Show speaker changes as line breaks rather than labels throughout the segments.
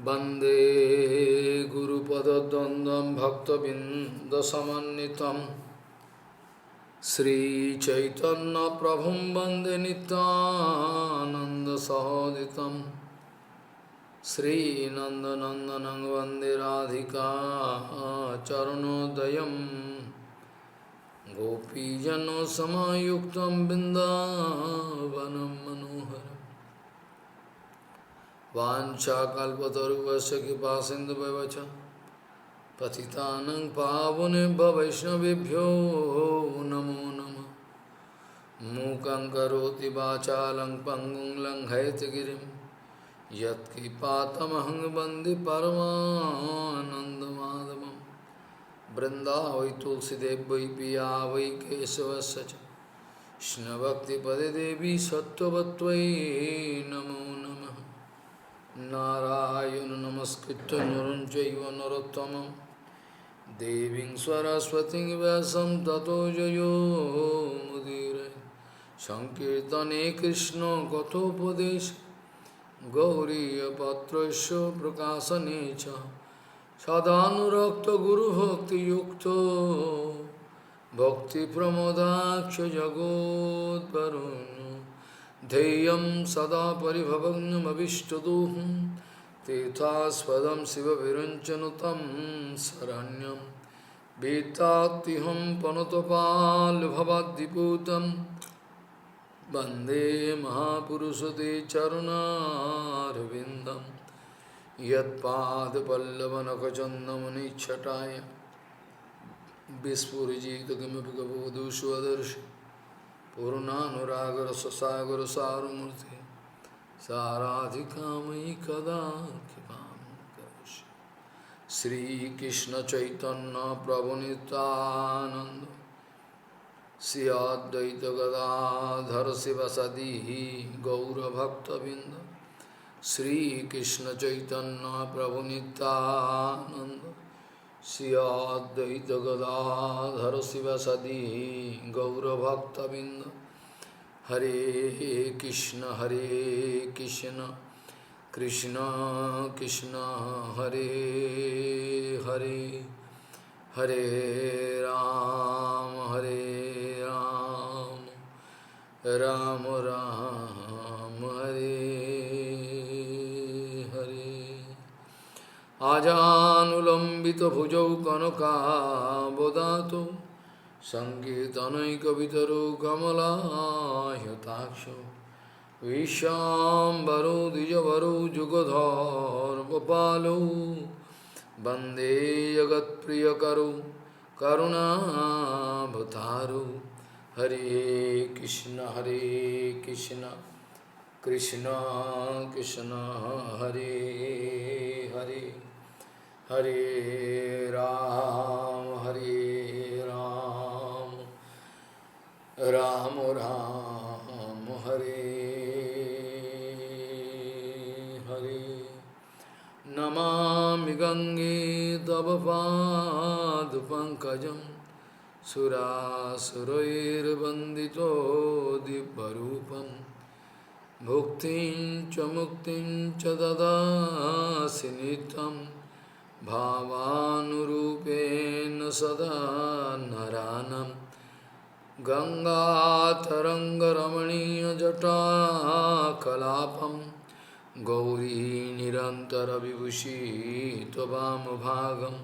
वन्दे गुरुपदद्वन्द्वं भक्तबिन्दसमन्वितं श्रीचैतन्यप्रभुं वन्दे नित्यानन्दसहोदितं श्रीनन्दनन्दनं वन्दे राधिका चरणोदयं गोपीजनसमायुक्तं बिन्दावनं मनोहरम् वाञ्छाकल्पतरुवस्य कृपासिन्धुभ्यश्च पतितानं पावनेभ्यो वैष्णवेभ्यो नमो नमः। मूकं करोति वाचालं पङ्गुं लङ्घयितगिरिं यत्कृपातमहं वन्दे परमानन्दमाधवं। वृन्दावै तुलसीदेव वै पिया वै केशवस्य च कृष्णभक्तिपदे देवी सत्त्ववत्त्वयि नमो नमः। नारायण नमस्कृत्य नरं चैव नरोत्तमं देवीं सरस्वतीं व्यासं ततो जयो मुदीरये। संकीर्तने कृष्ण कथोपदेशे गौरीयपत्रस्य प्रकाशने च सदानुरक्तो गुरुभक्तियुक्तो भक्तिप्रमोदाक्ष जगोद्वरुण्य ध्येयं सदा परिभवग्नमभिष्टदोहं तीर्थास्पदं शिवविरञ्चनुतं शरण्यं भीतात्तिहं पनुतपाल्भवद्दिपूतं वन्दे महापुरुषते चरुणारविन्दं यत्पादपल्लवनखचन्दमनिच्छटाय विस्फुरिजित किमपि कबोधु स्वदर्शि पूर्णानुरागर ससागर सारमूर्ति साराधिकामयि कदा कृपां करोषि। श्रीकृष्ण चैतन्य प्रभु नित्यानंद श्री अद्वैत गदाधर शिवसदी गौरभक्तबिंद। श्रीकृष्ण चैतन्य प्रभु नित्यानंद श्री अद्वैत गदाधर शिवसदी गौरभक्तबिंद। हरे कृष्ण कृष्ण कृष्ण हरे हरे हरे राम राम राम हरे हरे। आजानुलंबित भुजौ कनकाबदातो संकीर्तनैकवितरो कमलायताक्षो विश्वाम्बरो द्विजवरो जुगधर्मपालो वन्दे जगत्प्रियकरो करुणावतारो। हरे कृष्ण कृष्ण कृष्ण हरे हरे हरे राम राम राम हरे हरे। नमामि गंगे तव पादपङ्कजं सुरासुरैर्वन्दितो दिव्यरूपं भुक्तिं च मुक्तिं च ददासि नित्यं भावानुरूपेण सदा नरानं। गंगातरङ्गरमणीयजटाकलापं गौरी निरन्तरविभूषित वामभागं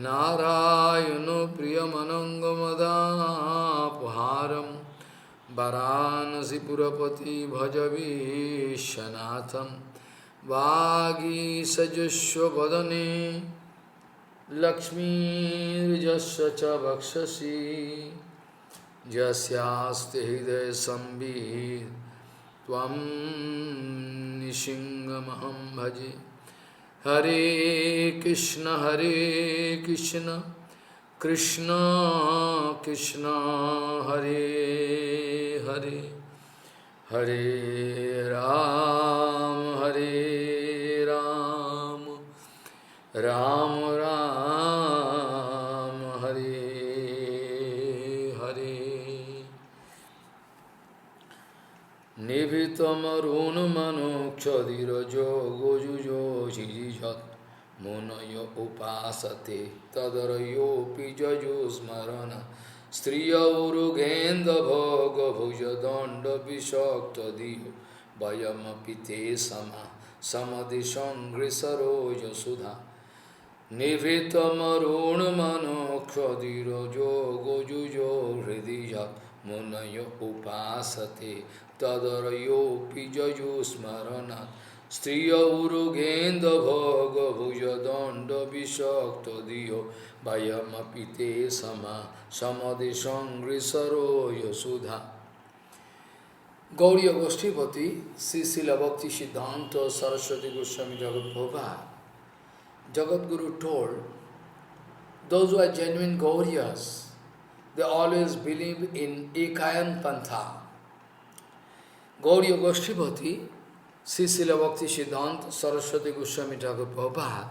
नारायणो प्रियमनङ्गमदापहारं वाराणसीपुरपति भज विश्वनाथं। वागीसजुष्वदने लक्ष्मीर्यस्य च वक्षसि यस्यास्ति हृदय संवित् त्वं निशिङ्गमहं भजे। हरे कृष्ण कृष्ण कृष्ण हरे हरे हरे राम राम राम हरे हरे। निभृतमरुणमनोक्षधिरजो गोजुजो jijat munaya upasate tadarayopi jajo smarana striya urugenda bhoga bhuja danda vishakta diyo vayamapite sama samadishangrisaro yasudha Nivitamarunamano kshadiro jogo jujo hridiyat munayo upasate tadarayo pijayo smaranat striya urugenda bhaga bhujadanda vishakta diyo vayamapite sama samadishangrisaro yasudha Gauriya Goshtipati, Srila Bhakti Siddhanta Saraswati Goswami Jagat Prabhupada Jagadguru told, those who are genuine Gauriyas, they always believe in Ekayan Pantha. Gauriya Goshtipati, Srila Bhakti Siddhanta Saraswati Goswami Thakur Prabhupada,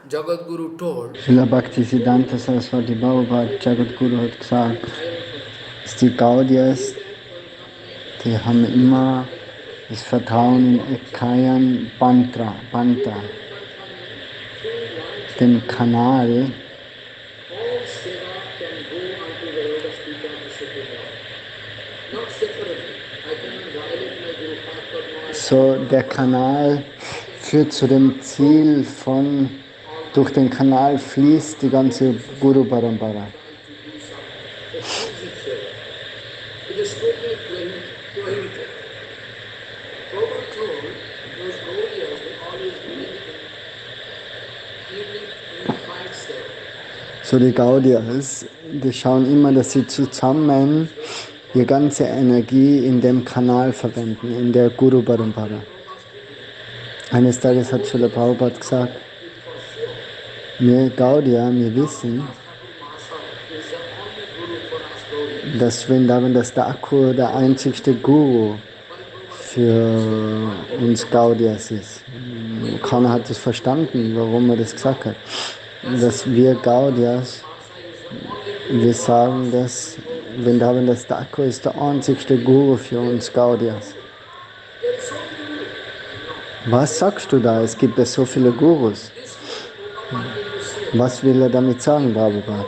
Jagadguru told,
Srila Bhakti Siddhanta Saraswati Prabhupada, Jagadguru hat gesagt, dass die Gaudiyas, die haben immer das Vertrauen in Ekayan Pantha, dem Kanal, so der Kanal führt zu dem Ziel von, durch den Kanal fließt die ganze Guru Parampara. So die Gaudiyas, die schauen immer, dass sie zusammen ihre ganze Energie in dem Kanal verwenden, in der Guru Parampara. Eines Tages hat Srila Prabhupada gesagt, wir Gaudiya, wir wissen, dass Vrindavan das Thakur der einzigste Guru für uns Gaudiyas ist. Keiner hat es verstanden, warum er das gesagt hat. Dass wir Gaudiyas, wir sagen, dass Vrindavan das Thakur ist der einzigste Guru für uns Gaudiyas. Was sagst du da? Es gibt ja so viele Gurus. Was will er damit sagen, Prabhupada?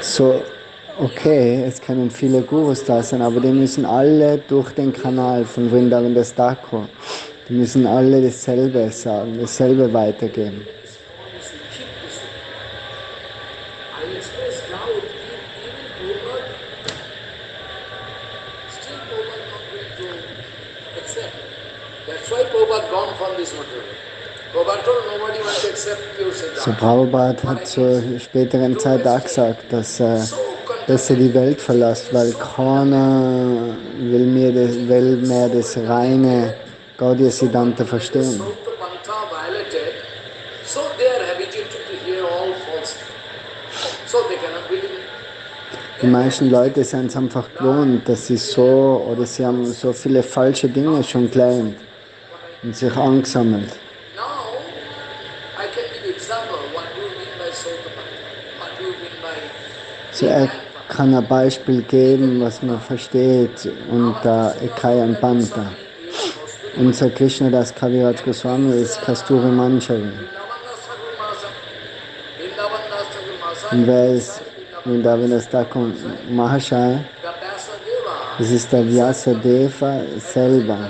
So, okay, es können viele Gurus da sein, aber die müssen alle durch den Kanal von Vrindavan das Thakur, die müssen alle dasselbe sagen, dasselbe weitergeben. So Prabhupada hat zur späteren Zeit auch gesagt, dass er die Welt verlässt, weil keiner will mehr das reine Gaudiya Siddhanta verstehen. Die meisten Leute sind es einfach gewohnt, dass sie sie haben so viele falsche Dinge schon gelernt und sich angesammelt. So, er kann ein Beispiel geben, was man versteht unter Ekayan Pantha. Unser Krishnadas Kaviraj Goswami ist Kasturi Manjari. Und wer ist Vrindavan Thakur Mahashaya? Das ist der Vyasadeva selber.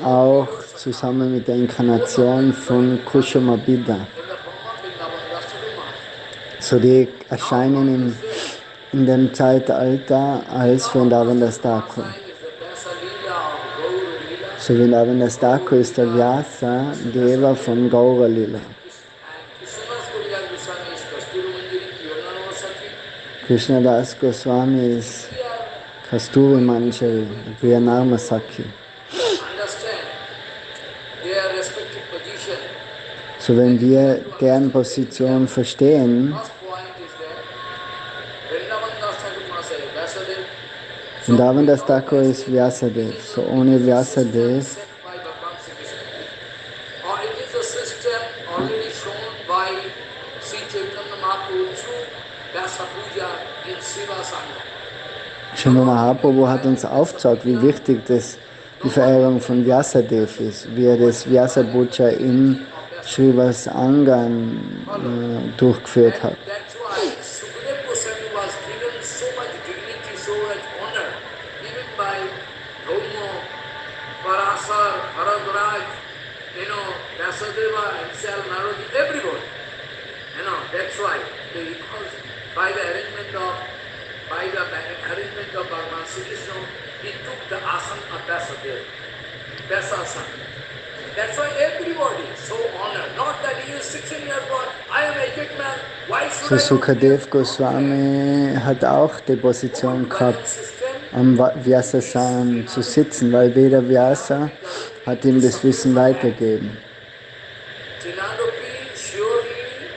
Auch zusammen mit der Inkarnation von Kushuma Bidda. So die erscheinen in dem Zeitalter als Vrindavan Thakur. So Vrindavan Thakur ist der Vyasa Deva von Gaura Lila. Krishnadas Goswami ist Kasturi Manjari, Priyanarma Sakhi. So wenn wir deren Position verstehen, Vrindavan Thakur ist Vyasadeva. So ohne Vyasadeva
Sri Chaitanya Mahaprabhu through Vyasa Puja in Shiva Sangha.
Srimad Mahaprabhu hat uns aufgezeigt, wie wichtig die Verehrung von Vyasadev ist, wie er das Vyasa-Puja in Srivas Angan durchgeführt hat.
That's why Sukadeva Goswami was given so much dignity, so much honor, even by Brahma, Parasar, Bharadwaj, Vyasadeva himself, Narada, everybody. That's why because by the arrangement of Bhagavan Sri Krishna, he took the asana of Vyasadeva, Vyasasana. That's why everybody is so honored. Not that he is 16 years old, I am a big man, why should
So
I not
Sukadev Goswami hat auch die Position gehabt, am Vyasasan zu sitzen, weil Veda Vyasa hat ihm das Wissen weitergegeben.
Trinadapi surely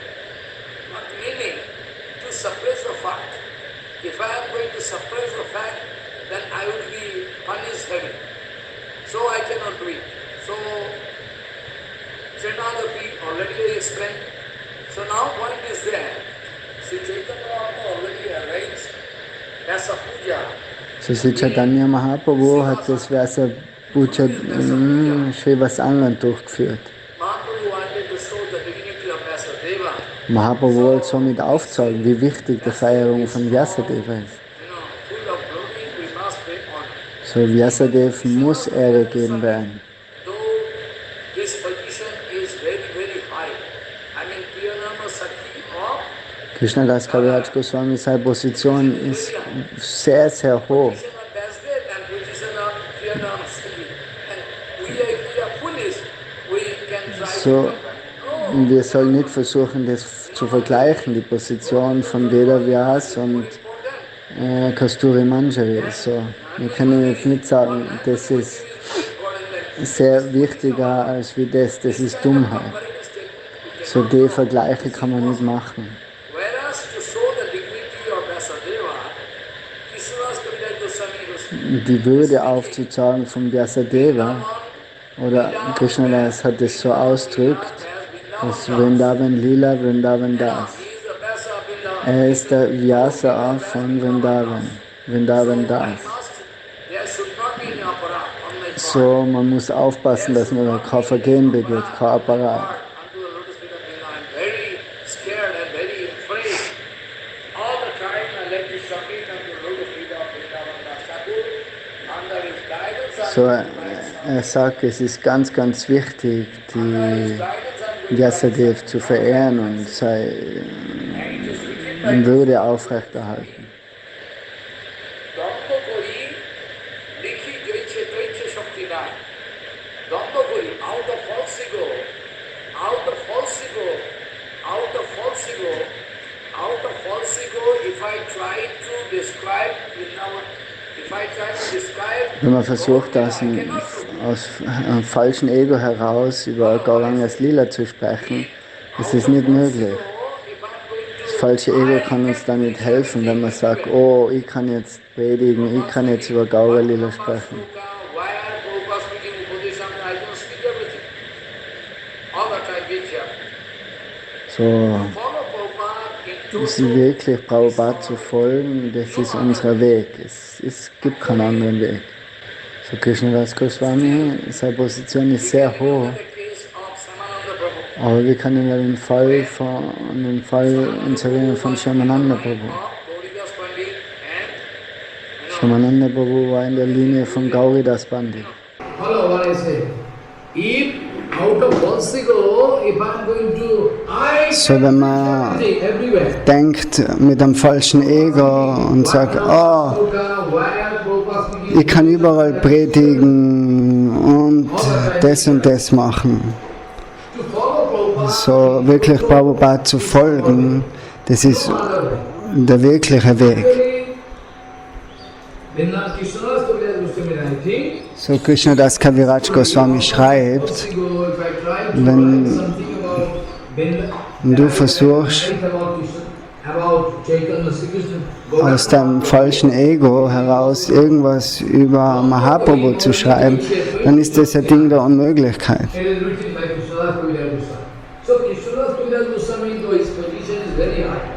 not meaning to suppress the fact. If I am going to suppress the fact, then I will be punished heavily. So I cannot do it. So Trinadapi already explained. So now point is there. Sri Chaitanya Mahaprabhu already arranged Vyasa Puja.
So Sri Chaitanya Mahaprabhu hat das Vyasa Puja in Srivas Angan durchgeführt.
Mahaprabhu wanted to show the dignity of Vyasadeva.
Mahaprabhu wollte somit aufzeigen, wie wichtig die Verehrung von Vyasadeva ist.
Full of glory, we must pay honor.
So Vyasadev muss Ehre geben werden.
Though this position is very, very high. I mean, Priyanama Sakhi of
Krishnadas Kaviraj Goswami, seine Position ist sehr, sehr hoch.
position of Vyasadeva and position of Priyanama Sakhi. And we are foolish. We can try
So,
to compare. No,
wir sollen nicht versuchen, das zu vergleichen, die Position von Veda Vyas und
for them.
Kasturi Manjari. So, wir können jetzt nicht sagen, das ist sehr wichtiger als wie das ist Dummheit. So, die Vergleiche kann man nicht machen.
Whereas to show the dignity of Vyasadeva, Krishnadas Kaviraj Goswami was
Die Würde aufzuzeigen von Vyasadeva, oder Krishnadas hat es so ausgedrückt, dass Vrindavan Lila, Vrindavan Das.
he is the Vyasa of Vrindavan.
Er ist der Vyasa von Vrindavan, Vrindavan Das.
There should not be any aparat on my part.
So, man muss aufpassen, dass man kein Vergehen begeht, kein Apparat.
Unto the lotus feet of Vrindavan. I'm very scared and very afraid. All the time I let you submit unto the lotus feet of Vrindavan Thakur. Under his guidance,
So, er sagt, es ist ganz, ganz wichtig, die Vyasadev zu verehren und seine Würde aufrechterhalten.
Dhamma Kori, Likhi Jaiche Taiche Shakti Nai. Dhamma Kori, out of false ego, out of false ego, out of false ego, out of false ego, if I try to describe Vrindavan, if I try to describe
Wenn man versucht, aus einem falschen Ego heraus über Gaurangas Lila zu sprechen, ist es nicht möglich. Das falsche Ego kann uns da nicht helfen, wenn man sagt, oh, ich kann jetzt predigen, ich kann jetzt über Gaura Lila sprechen.
why are Prabhupada speaking Upadesha, I don't speak everything. All the time be careful.
So,
Follow Prabhupada in
es ist wirklich Prabhupada zu folgen, das ist unser Weg. Es gibt keinen anderen Weg. So, Krishnadas Goswami, seine Position ist sehr hoch.
the case of Samananda Prabhu.
Aber wir können ja den Fall uns erinnern von Shyamananda Prabhu.
Gauridas Pandit and
Shyamananda Prabhu war in der Linie von Gauridas Pandit.
follow what I say. If out of false ego, if I'm going to, I
So, wenn man
everywhere.
denkt mit einem falschen Ego und sagt, oh,
Why are Prabhupada speaking?
ich kann überall predigen und das machen.
To follow Prabhupada,
So wirklich Prabhupada zu folgen, das ist der wirkliche Weg.
then not Krishnadas Kaviraj Goswami writing,
So Krishnadas Kaviraj Goswami schreibt,
false ego, if I try to
Wenn-
write something about
wenn du versuchst,
about Chaitanya Sri Krishna,
aus deinem falschen Ego heraus irgendwas über Mahaprabhu zu schreiben, dann ist das ein Ding der Unmöglichkeit.
it is written by Krishnadas Kaviraj Goswami. So Krishnadas Kaviraj Goswami, though his position is very high,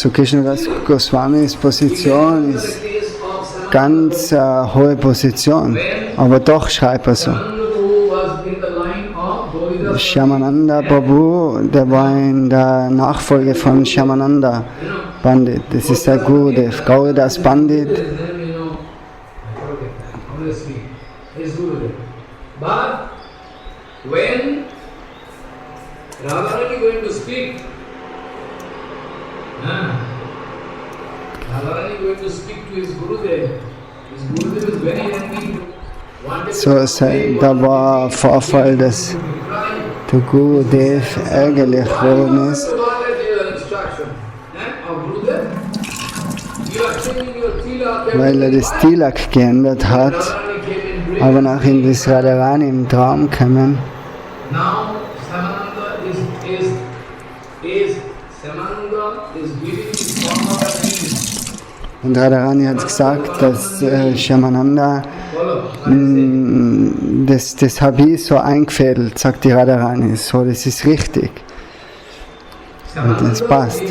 So Krishnadas Goswamis Position ist ganz hohe Position, aber doch schreibt er so. Shyamananda Prabhu, der war in der Nachfolge von Shyamananda Pandit. Das ist der Gurudev. Gauridas Pandit.
But when Radharani going to speak, Radharani going to speak to his Gurudev is very angry.
So, da war Vorfall, dass der Gurudev ärgerlich geworden ist, weil er das Tilak geändert hat, aber nachdem ist Radharani im Traum gekommen. Und Radharani hat gesagt, dass Shyamananda das habe ich so eingefädelt, sagt die Radharani. So, das ist richtig. Und das passt.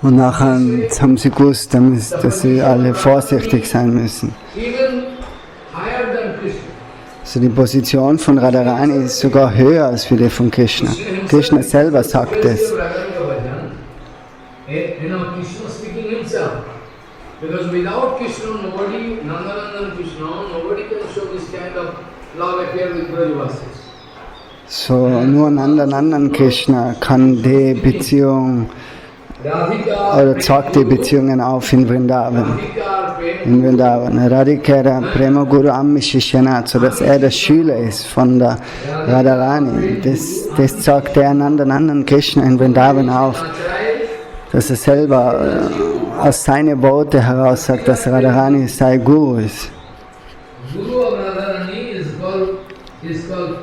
Und nachher haben sie gewusst, dass sie alle vorsichtig sein müssen. Also die Position von Radharani ist sogar höher als die von Krishna. Krishna selber sagt es.
Krishna speaking himself. Because without Krishna, nobody can show this kind of love affair with Brajavasis.
So, nur Nandanandan Krishna kann die Beziehung oder zeigt die Beziehungen auf in Vrindavan. Radhika, der Prema Guru Ammi Shishyanat, so dass er der Schüler ist von der Radharani. Das zeigt der Nandanandan Krishna in Vrindavan auf, dass er selber aus seinen Worten heraus sagt, dass Radharani sein Guru ist.
Guru of Radharani is called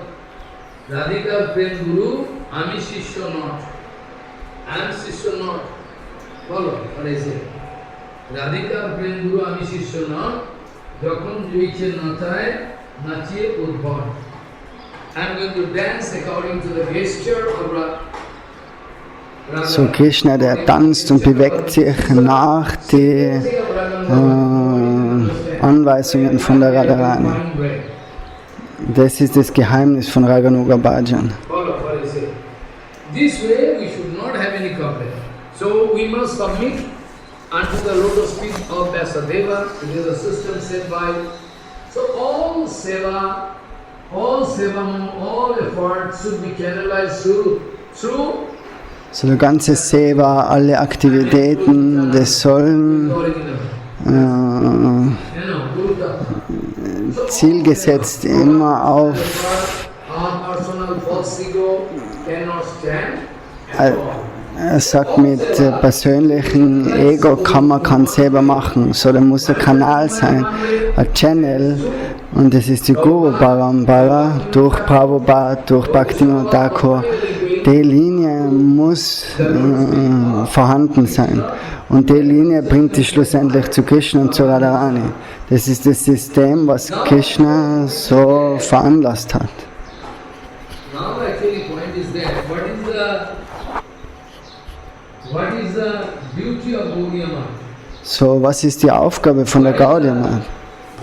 Radhika Prem Guru Ami Shishya not. I am Shishya not. Follow what I say. Radhika Prem Guru Ami Shishya not. Jakon Juiche Nathai Nachiye Udbhav. I am going to dance according to the gesture of Radharani.
So Krishna, der tanzt und bewegt sich nach den Anweisungen von der Radharani. Das ist das Geheimnis von Raganuga Bhajan.
This way we should not have any complaint. So we must submit unto the lotus feet of Vyasadeva. It is a system set by. So all seva, all effort should be channelized through
So der ganze Seva, alle Aktivitäten, das sollen zielgesetzt immer auf er sagt, mit persönlichem Ego kann man kein Seva machen, so da muss ein Kanal sein, ein Channel, und das ist die Guru Parampara durch Prabhupada, durch Bhaktivinoda Thakur. Die Linie muss vorhanden sein. Und die Linie bringt dich schlussendlich zu Krishna und zu Radharani. Das ist das System, was Krishna so veranlasst hat.
Now actually point is that what is the duty of Gaudiya Math?
So, was ist die Aufgabe von der Gaudiya Math?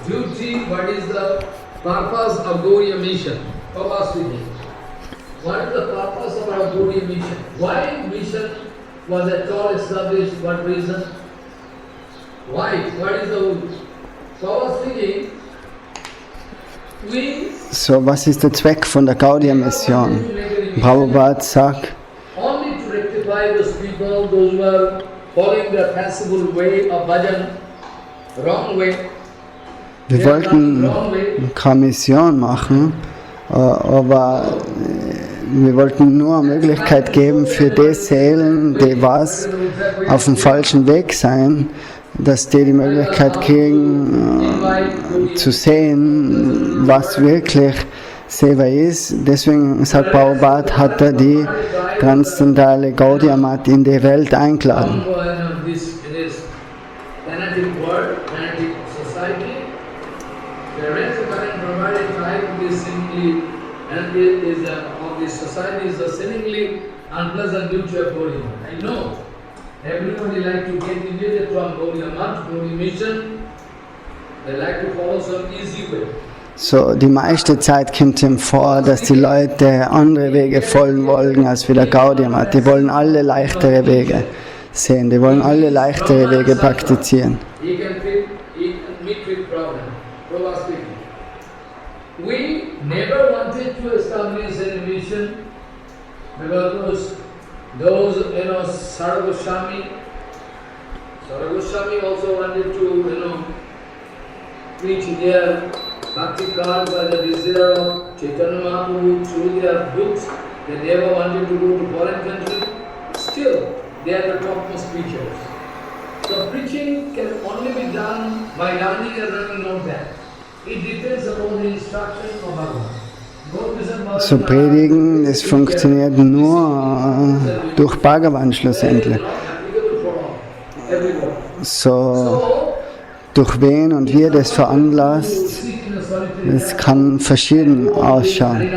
Duty, what is the purpose of Gaudiya Mission? What is the purpose of our Gaudiya Mission? Why mission was at all established? What reason? Why? What is the Papa speaking?
So, was ist der Zweck von der Gaudiya-Mission? Prabhupada sagt,
only to rectify those people, those who are following the fanciful way of bhajan, wrong way.
Wir wollten keine Mission machen, aber wir wollten nur eine Möglichkeit geben für die Seelen, die was auf dem falschen Weg sein, dass die Möglichkeit kriegen, zu sehen, was wirklich Seva ist. Deswegen, sagt Prabhupada, hat er die transzendentale Gaudiya Math in die Welt eingeladen.
of this society is the seemingly unpleasant beauty of Gaudiya. I know everybody like to get deviated from Gaudiya Math, Gaudiya mission. They like to follow some easy way.
So, die meiste Zeit kommt ihm vor, dass die Leute andere Wege folgen wollen als wie der Gaudiya Math. Die wollen alle leichtere Wege sehen, die wollen alle leichtere Wege praktizieren.
He can meet with problem. Prabhupada speaking. We never wanted to establish a mission because those Sarva Goswami also wanted to preach their Bhakti cards by the desire of Chaitanya Mahaprabhu through their books. They never wanted to go to foreign country. Still, they are the topmost preachers. So preaching can only be done by learning and running out that. It depends upon the instruction of Bhagavan.
So predigen, das funktioniert nur durch Bhagavan schlussendlich. So durch wen und wie er das veranlasst, das kann verschieden ausschauen.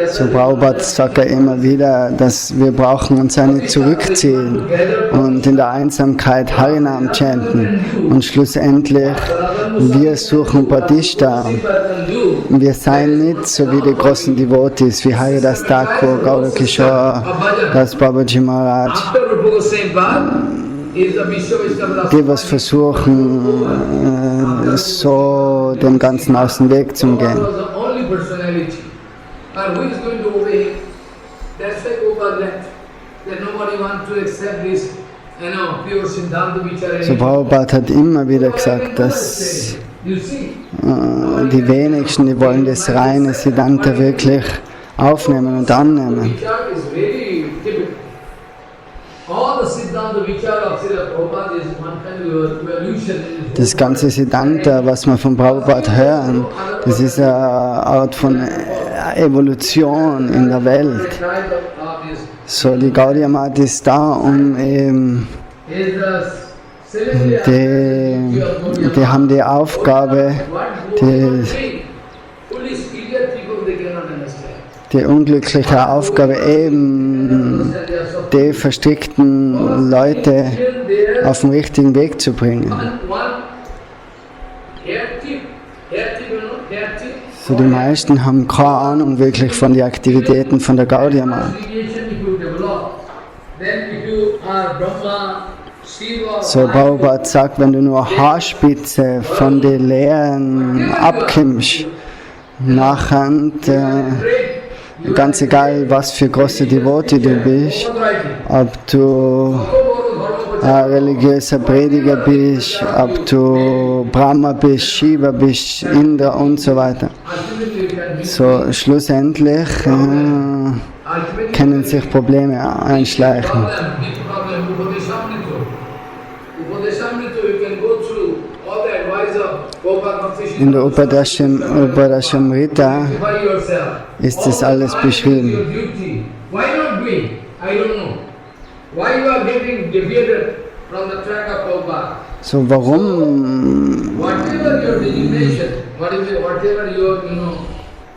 So Prabhupada sagt er immer wieder, dass wir brauchen uns ja nicht zurückziehen und in der Einsamkeit Harinam chanten und schlussendlich wir suchen Padishta. Wir seien nicht so wie die großen Devotees wie Haridas Thakur, Gaura Kishore, Das Babaji Maharaj, die was versuchen, so dem Ganzen aus dem Weg zu gehen. So Prabhupada hat immer wieder gesagt, dass die wenigsten, die wollen das reine Siddhanta wirklich aufnehmen und annehmen. Das ganze Siddhanta, was wir von Prabhupada hören, das ist eine Art von Evolution in der Welt. So, die Gaudiya Math ist da, um eben die haben die Aufgabe, die unglückliche Aufgabe eben, die verstrickten Leute auf den richtigen Weg zu bringen. So, die meisten haben keine Ahnung wirklich von den Aktivitäten von der Gaudiya Math. So Prabhupada sagt, wenn du nur Haarspitze von den Lehren abkimmst, nachher, ganz egal, was für große Devotee du bist, ob du ein religiöser Prediger bist, ob du Brahma bist, Shiva bist, Indra und so weiter. So schlussendlich können sich Probleme einschleichen. In der Upadashamrita ist das alles beschrieben. So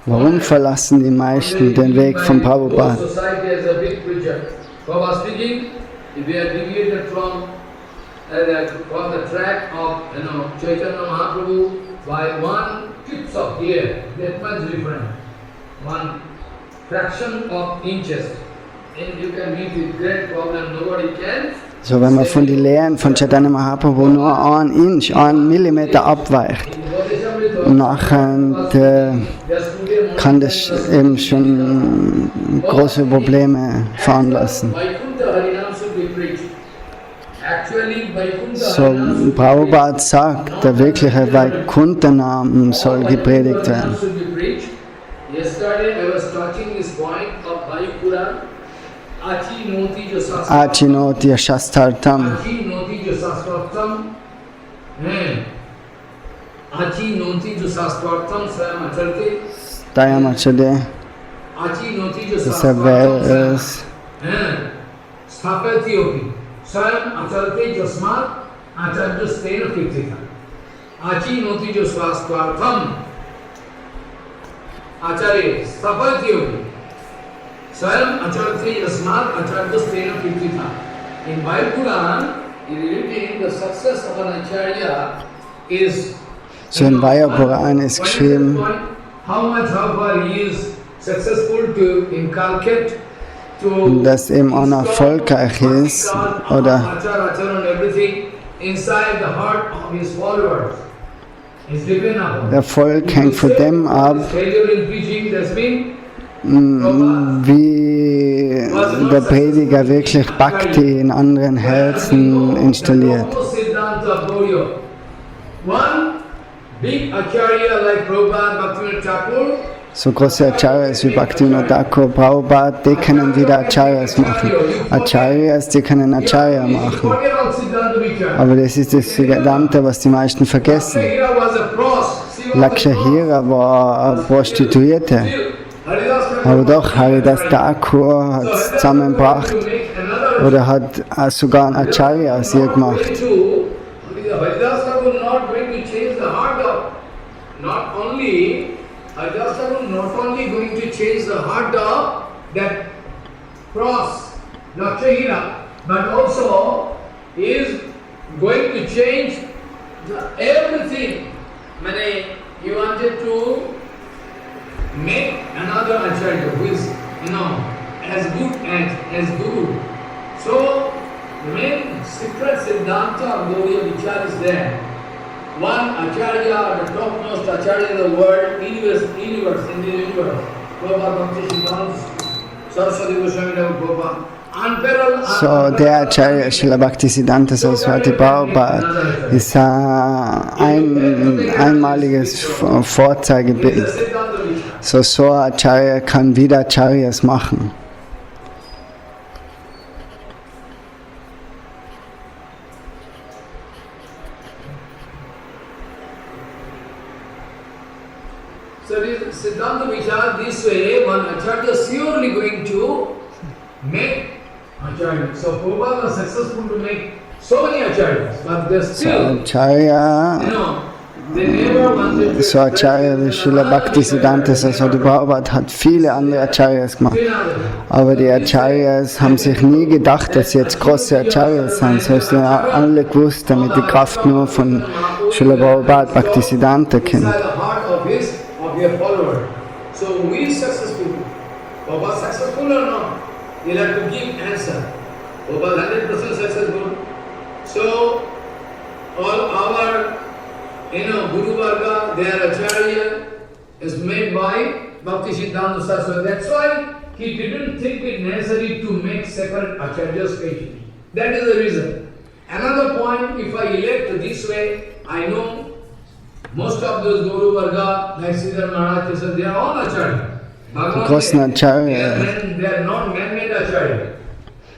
warum verlassen die meisten den Weg von Prabhupada?
From the track of Chaitanya Mahaprabhu by 1/5 of year, that much different, 1 fraction of inches, and you can meet with great problem. Nobody can.
So, wenn man von den Lehren von Chaitanya Mahaprabhu nur 1 Inch, 1 Millimeter abweicht, nachher kann das eben schon große Probleme veranlassen. So, Prabhupada sagt, der wirkliche Vaikuntha-Namen soll gepredigt werden. Achinoti Shastartam. Dayamachade. Das ist
Sapatyopi. Swayam acharate jasmat acharya stena kirtita. Achi noti jo swastvartham. Acharya sapatyopi. Swayam acharate jasmat acharya stena kirtita. In Vaikulan, in written, the success of an acharya is
So in Vayapuran ist geschrieben,
how far he is successful to inculcate
dass eben auch erfolgreich ist oder der Erfolg hängt von dem ab, wie der Prediger wirklich Bhakti in anderen Herzen installiert. So große Acharyas wie Bhaktivinoda Thakur, Prabhupada, die können wieder Acharyas machen. Acharyas, die können Acharya machen. Aber das ist das Vedanta, was die meisten vergessen. Lakshahira war eine Prostituierte. Aber doch, Haridas Thakur hat es zusammengebracht oder hat sogar ein Acharya aus ihr gemacht.
Haridas Thakur not only going to change the heart of that cross, Lakshahira, but also is going to change everything. Mane, he wanted to make another acharya who is, as good as Guru. So, the main secret Siddhanta of Gaudiya Vichar is there. One acharya, the topmost acharya in the world, universe, in the universe. Prabhupada Bhakti Siddhanta, Saraswati Goswami Prabhupada.
So, der Acharya Srila Bhaktisiddhanta Saraswati Prabhupada ist ein einmaliges Vorzeigebild. So ein Acharya kann wieder Acharyas machen.
So Siddhanta Vichar, this way, one acharya is surely going to make acharya. So Prabhupada was successful to make so many acharyas, but they still, they never wanted to.
So Acharya wie Srila Bhaktisiddhanta Saraswati Prabhupada hat viele andere Acharyas gemacht. Aber die Acharyas haben sich nie gedacht, dass sie jetzt große Acharyas sind. So haben alle gewusst, damit die Kraft nur von Srila Prabhupada Bhaktisiddhanta kennt.
So we successful. Prabhupada successful or not? You'll have to give answer. Prabhupada 100% successful. So all our Guru Varga, their acharya is made by Bhakti Siddhanta Saraswati. That's why he didn't think it necessary to make separate acharyas specially. That is the reason. Another point, if I elect this way, I know most of those Guru Varga, like Sridhar Maharaj, they are all acharya.
Die großen Acharya,
They are not man-made acharya.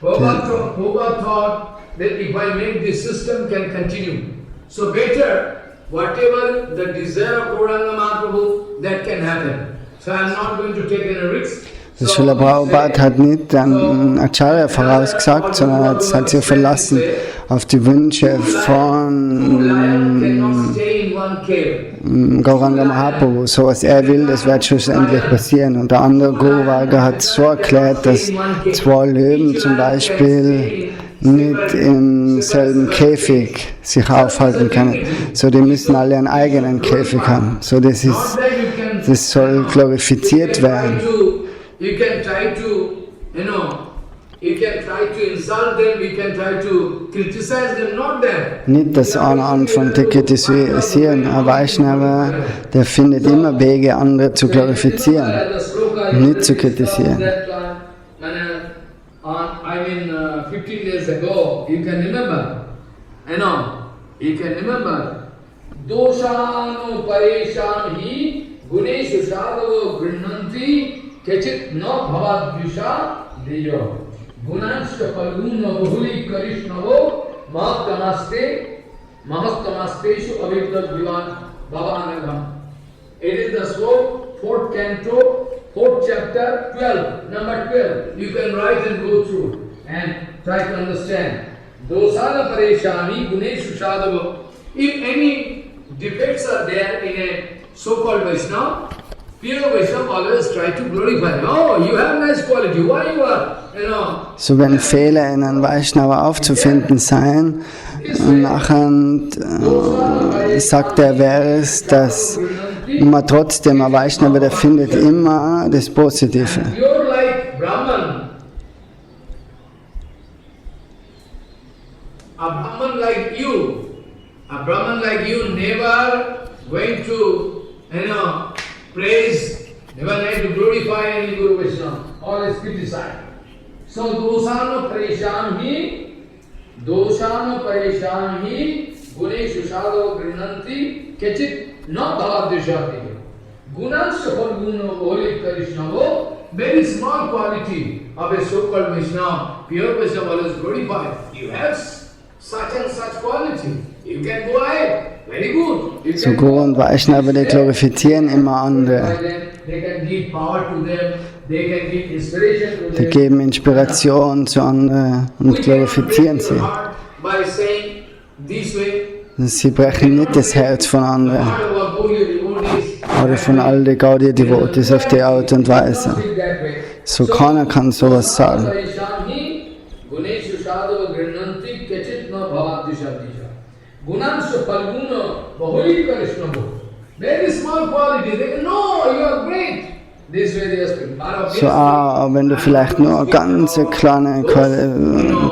Prabhupada thought that if I make this system can continue. So better, whatever the desire of Gauranga Mahaprabhu, that can happen. So I am not going to take any risk.
Srila Prabhupada hat nicht an Acharya vorausgesagt, sondern hat sich verlassen auf die Wünsche von Gauranga Mahaprabhu. So was er will, das wird schlussendlich passieren. Und der andere Guru Varga hat so erklärt, dass zwei Löwen zum Beispiel nicht im selben Käfig sich aufhalten können. So, die müssen alle einen eigenen Käfig haben. So, das soll glorifiziert werden.
You can try to, you can try to insult them, you can try to criticize them, not them.
Nicht, dass einer anfängt zu kritisieren. Ein Vaishnava, der findet immer Wege, andere zu glorifizieren, nicht zu kritisieren.
15 days ago, you can remember, Doshanu Pareshan hi Guneshu Sadhavo Grinanti Kechit no Bhavadvisha Deyo. Gunanshka Palguna Bahuli Karishnavo Mahastamasteshu Avivdat Vivan Bhavanagam. It is the slope, 4th canto, 4th chapter, 12, number 12. You can write and go through. And try to understand. Dosana pareshami guneshu sadhava. If any defects are there in a so-called Vaishnava, pure Vaishnava always try to glorify. Oh, you have nice quality. Why you are,
So wenn Fehler in einem Vaishnava aufzufinden seien, und nachher sagt er, wäre es, dass man trotzdem ein Vaishnava, der findet immer das Positive.
You're like Brahman. A Brahman like you never going to, praise, never like to glorify any Guru Vaishnava, always criticize. So dosano paresham hi guneshu sadho grinanti kechit na bhavadeshati. Gunansya falguna holy Krishnavo, very small quality of a so-called Vaishnava, pure Vaishnava always glorified. You have such and such quality. You can go ahead. Very good.
So Guru und Vaishnava, die glorifizieren immer andere.
They can give power to them. They can give inspiration to
Die
them.
geben Inspiration zu anderen und glorifizieren sie.
By saying this way,
Sie brechen nicht das Herz von anderen
part of our Gaudiya devotees,
oder von all den Gaudiya-Devotees auf die Art und Weise.
that way.
So keiner kann sowas sagen.
Guneshu sadhava grinanti kechit na bhavadishabdisha. Gunansya falguna bahuli karishnavo. Very small quality. They can, no, you are great. This way they are speaking.
So wenn du vielleicht nur eine ganz kleine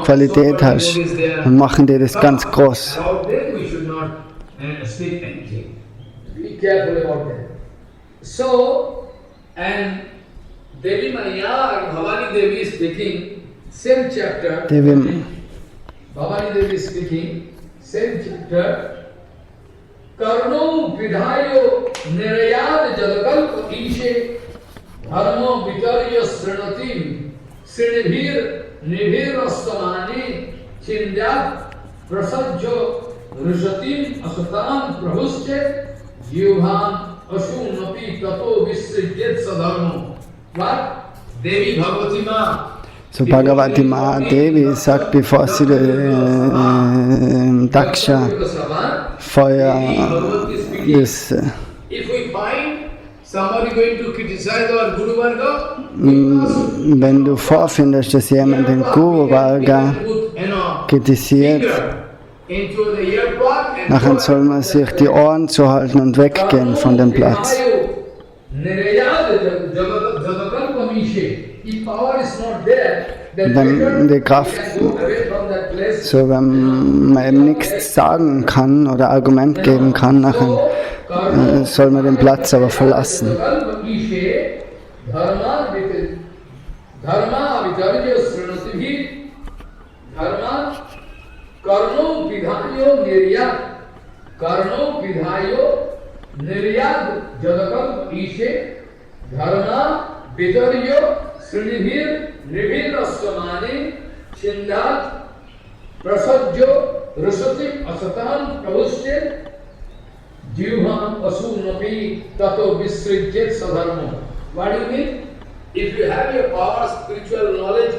Qualität hast, dann machen die das ganz groß.
About them we should not speak anything. Be careful about that. So, and Devi Maya, Bhavani Devi is speaking, same chapter.
Devi
Bhavani Devi is speaking, same chapter. Karno vidhayo nirayad jalakalpa ishe dharmo vitarya srinatim srinibhir nibhirastamani chindyat prasajjo rishatim asatam prabhusche jivhan ashunapi tato visrijyat sadharmo. What? Devi Bhagavati Ma.
So Bhagavati Ma Devi sagt, bevor sie Daksha Feuer das
If we find somebody going to criticize our Guru Varga,
wenn du vorfindest, dass jemand den Guru Varga kritisiert,
into the airport and
nachher soll man sich die Ohren zuhalten und weggehen von dem Platz.
If power is not there, then
Wenn die Kraft,
go away from that place.
so wenn man eben nichts sagen kann oder Argument geben kann, nachher soll man den Platz aber verlassen.
Prasajjo Rusatim Asatam Prabhusche Jivham Asunapi Tato Visrijyat Sadharmo. What do you mean? If you have your power, scriptural knowledge,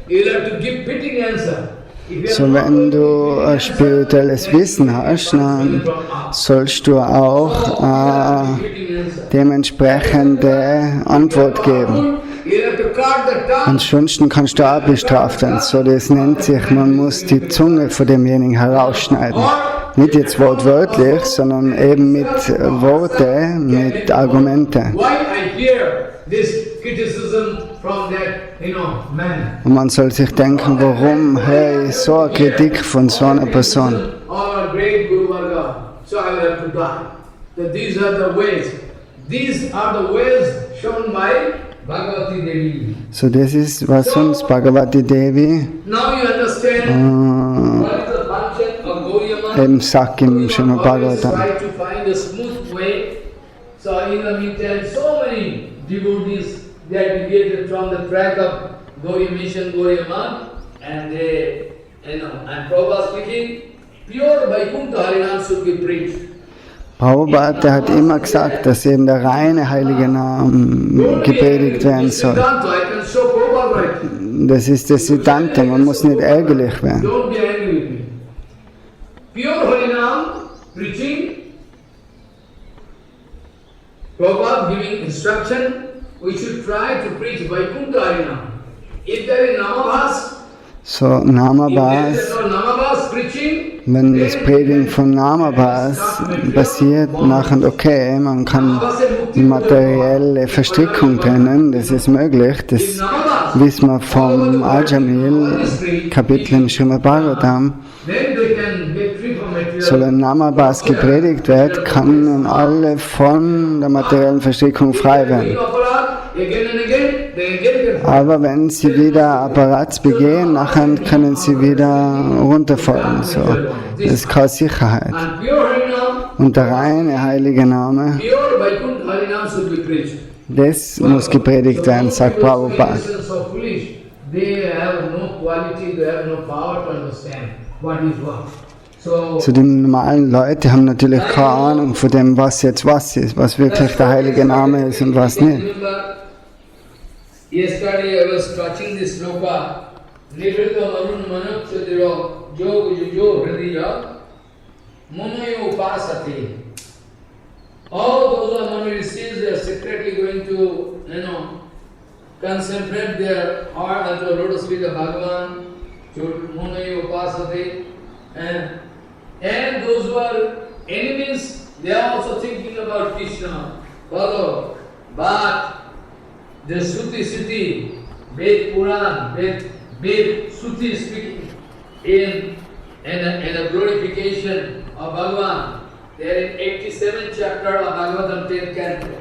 you'll have to give fitting answer.
So wenn du ein spirituelles Wissen hast, dann sollst du auch dementsprechende Antwort geben. Ansonsten kannst du auch bestraft werden. So, das nennt sich, man muss die Zunge von demjenigen herausschneiden. Nicht jetzt wortwörtlich, sondern eben mit Worte, mit Argumente. Und man soll sich denken, warum höre ich so eine Kritik von so einer Person? So, das ist, was uns Bhagavati Devi eben sagt im Srimad Bhagavatam.
They are deviated from the track of Gauriya mission, Gauriya Math, and they, and Prabhupada speaking, pure Vaikuntha Harinam should be preached.
Prabhupada, der hat immer gesagt, dass eben der reine heilige Name gepredigt werden soll. Das ist das Siddhanta, man muss nicht ärgerlich werden.
Don't be angry with me. Pure Harinam preaching, Prabhupada giving instruction, we should try to preach Vaikuntha Harinam. If there is Namabhas,
So
if there
Namabhas,
is no Namabhas preaching,
wenn das Predigen von Namabhas passiert, nachher okay, man kann die materielle Verstrickung trennen, das ist möglich, das wissen wir vom Ajamil, Kapitel im Srimad Bhagavatam.
then they can get free from material.
So wenn Namabhas gepredigt wird, können alle von der materiellen Verstrickung frei werden.
Again and again, they again get free.
Aber wenn sie wieder Apparats begehen, nachher können sie wieder runterfallen. So. Das ist keine Sicherheit.
And pure Harinam,
Und der reine heilige Name,
pure Vaikuntha Harinam should be preached.
das muss gepredigt werden, sagt Prabhupada.
So foolish, they have no quality, they have no power to understand what is what. So,
So die normalen Leute haben natürlich keine Ahnung von dem, was jetzt was ist, was wirklich der heilige Name ist und was nicht.
remember, yesterday I was touching this sloka, Nivrita Varun Manakshadiro Jog Jujo Hridiya Munayo Upasati. All those who are monastics, they are secretly going to, concentrate their heart unto the lotus feet of Bhagavan, to Munayo Upasati. And those who are enemies, they are also thinking about Krishna. Follow. But the Shruti, Ved Puran, Ved Shruti speaking in a glorification of Bhagavan. There in 87th chapter of Bhagavatam 10th canto.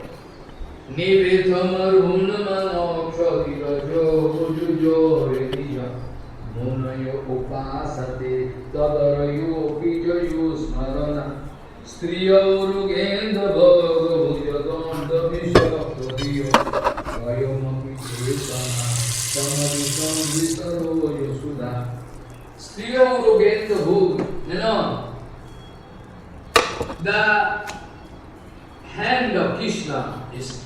Nivetamar Hunamanoksha Ujujo Redija Munayo Upasate Tadarayo Pijayo Smarana Striya Urugenda Bhagavujadanda Vishakadiyo Vayomaki Chetana Samadhisam Visaro Yosuda Striya Urugenda Bhag. The hand of Krishna is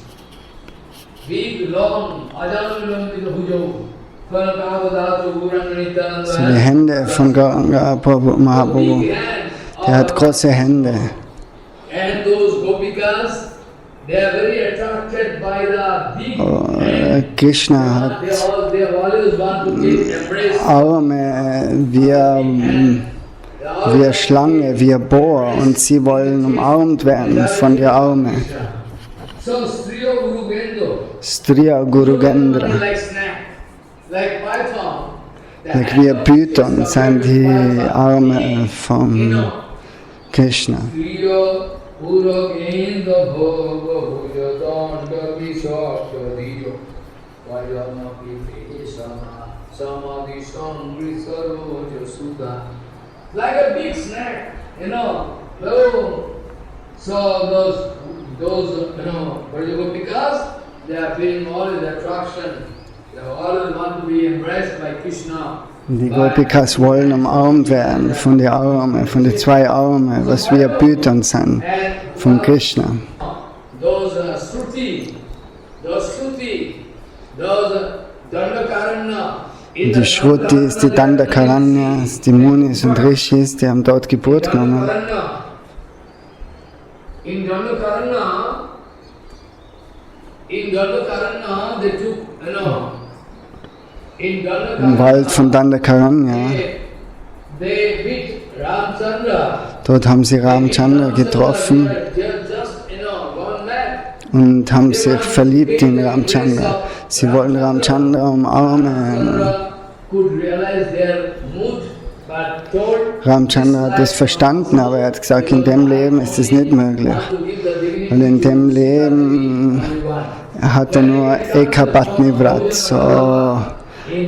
big, long, Ajanamita Bhujo.
So die Hände von Gauranga Mahaprabhu, der hat große Hände.
And those Gopikas, they are very attracted by the big hand.
Krishna hat
They always want to take embrace.
Arme wie eine Schlange, wie ein Bohr, und sie wollen umarmt werden von der Arme.
So Striya Guru Gendo,
Striya Gurugendra.
like snack, like python.
Wie ein Python sind die Arme von Krishna.
Striya Guru Gendo Bhoga Bhuja Danda Vishasha Diyo Vayama Pipesana Samadhi Sangri Saroja Sudha. Like a big snack, So those Brajagopikas, they are feeling all the attraction. They always want to be embraced by Krishna.
Die Gopikas wollen umarmt werden von den Armen, von den zwei Armen, was wir Python sind, von Krishna.
Those Shruti, those Dandakaranya.
Die Shrutis, die Dandakaranyas, die Munis und Rishis, die haben dort Geburt genommen.
In Dandakaranya, they took,
Im Wald von Dandakaranya,
they beat Ramchandra.
dort haben sie Ramchandra getroffen und haben sich verliebt in Ramchandra. Sie wollen Ramchandra umarmen. Ramchandra hat das verstanden, aber er hat gesagt, in dem Leben ist es nicht möglich. Und in dem Leben hat er nur Ekapatni Vrat, so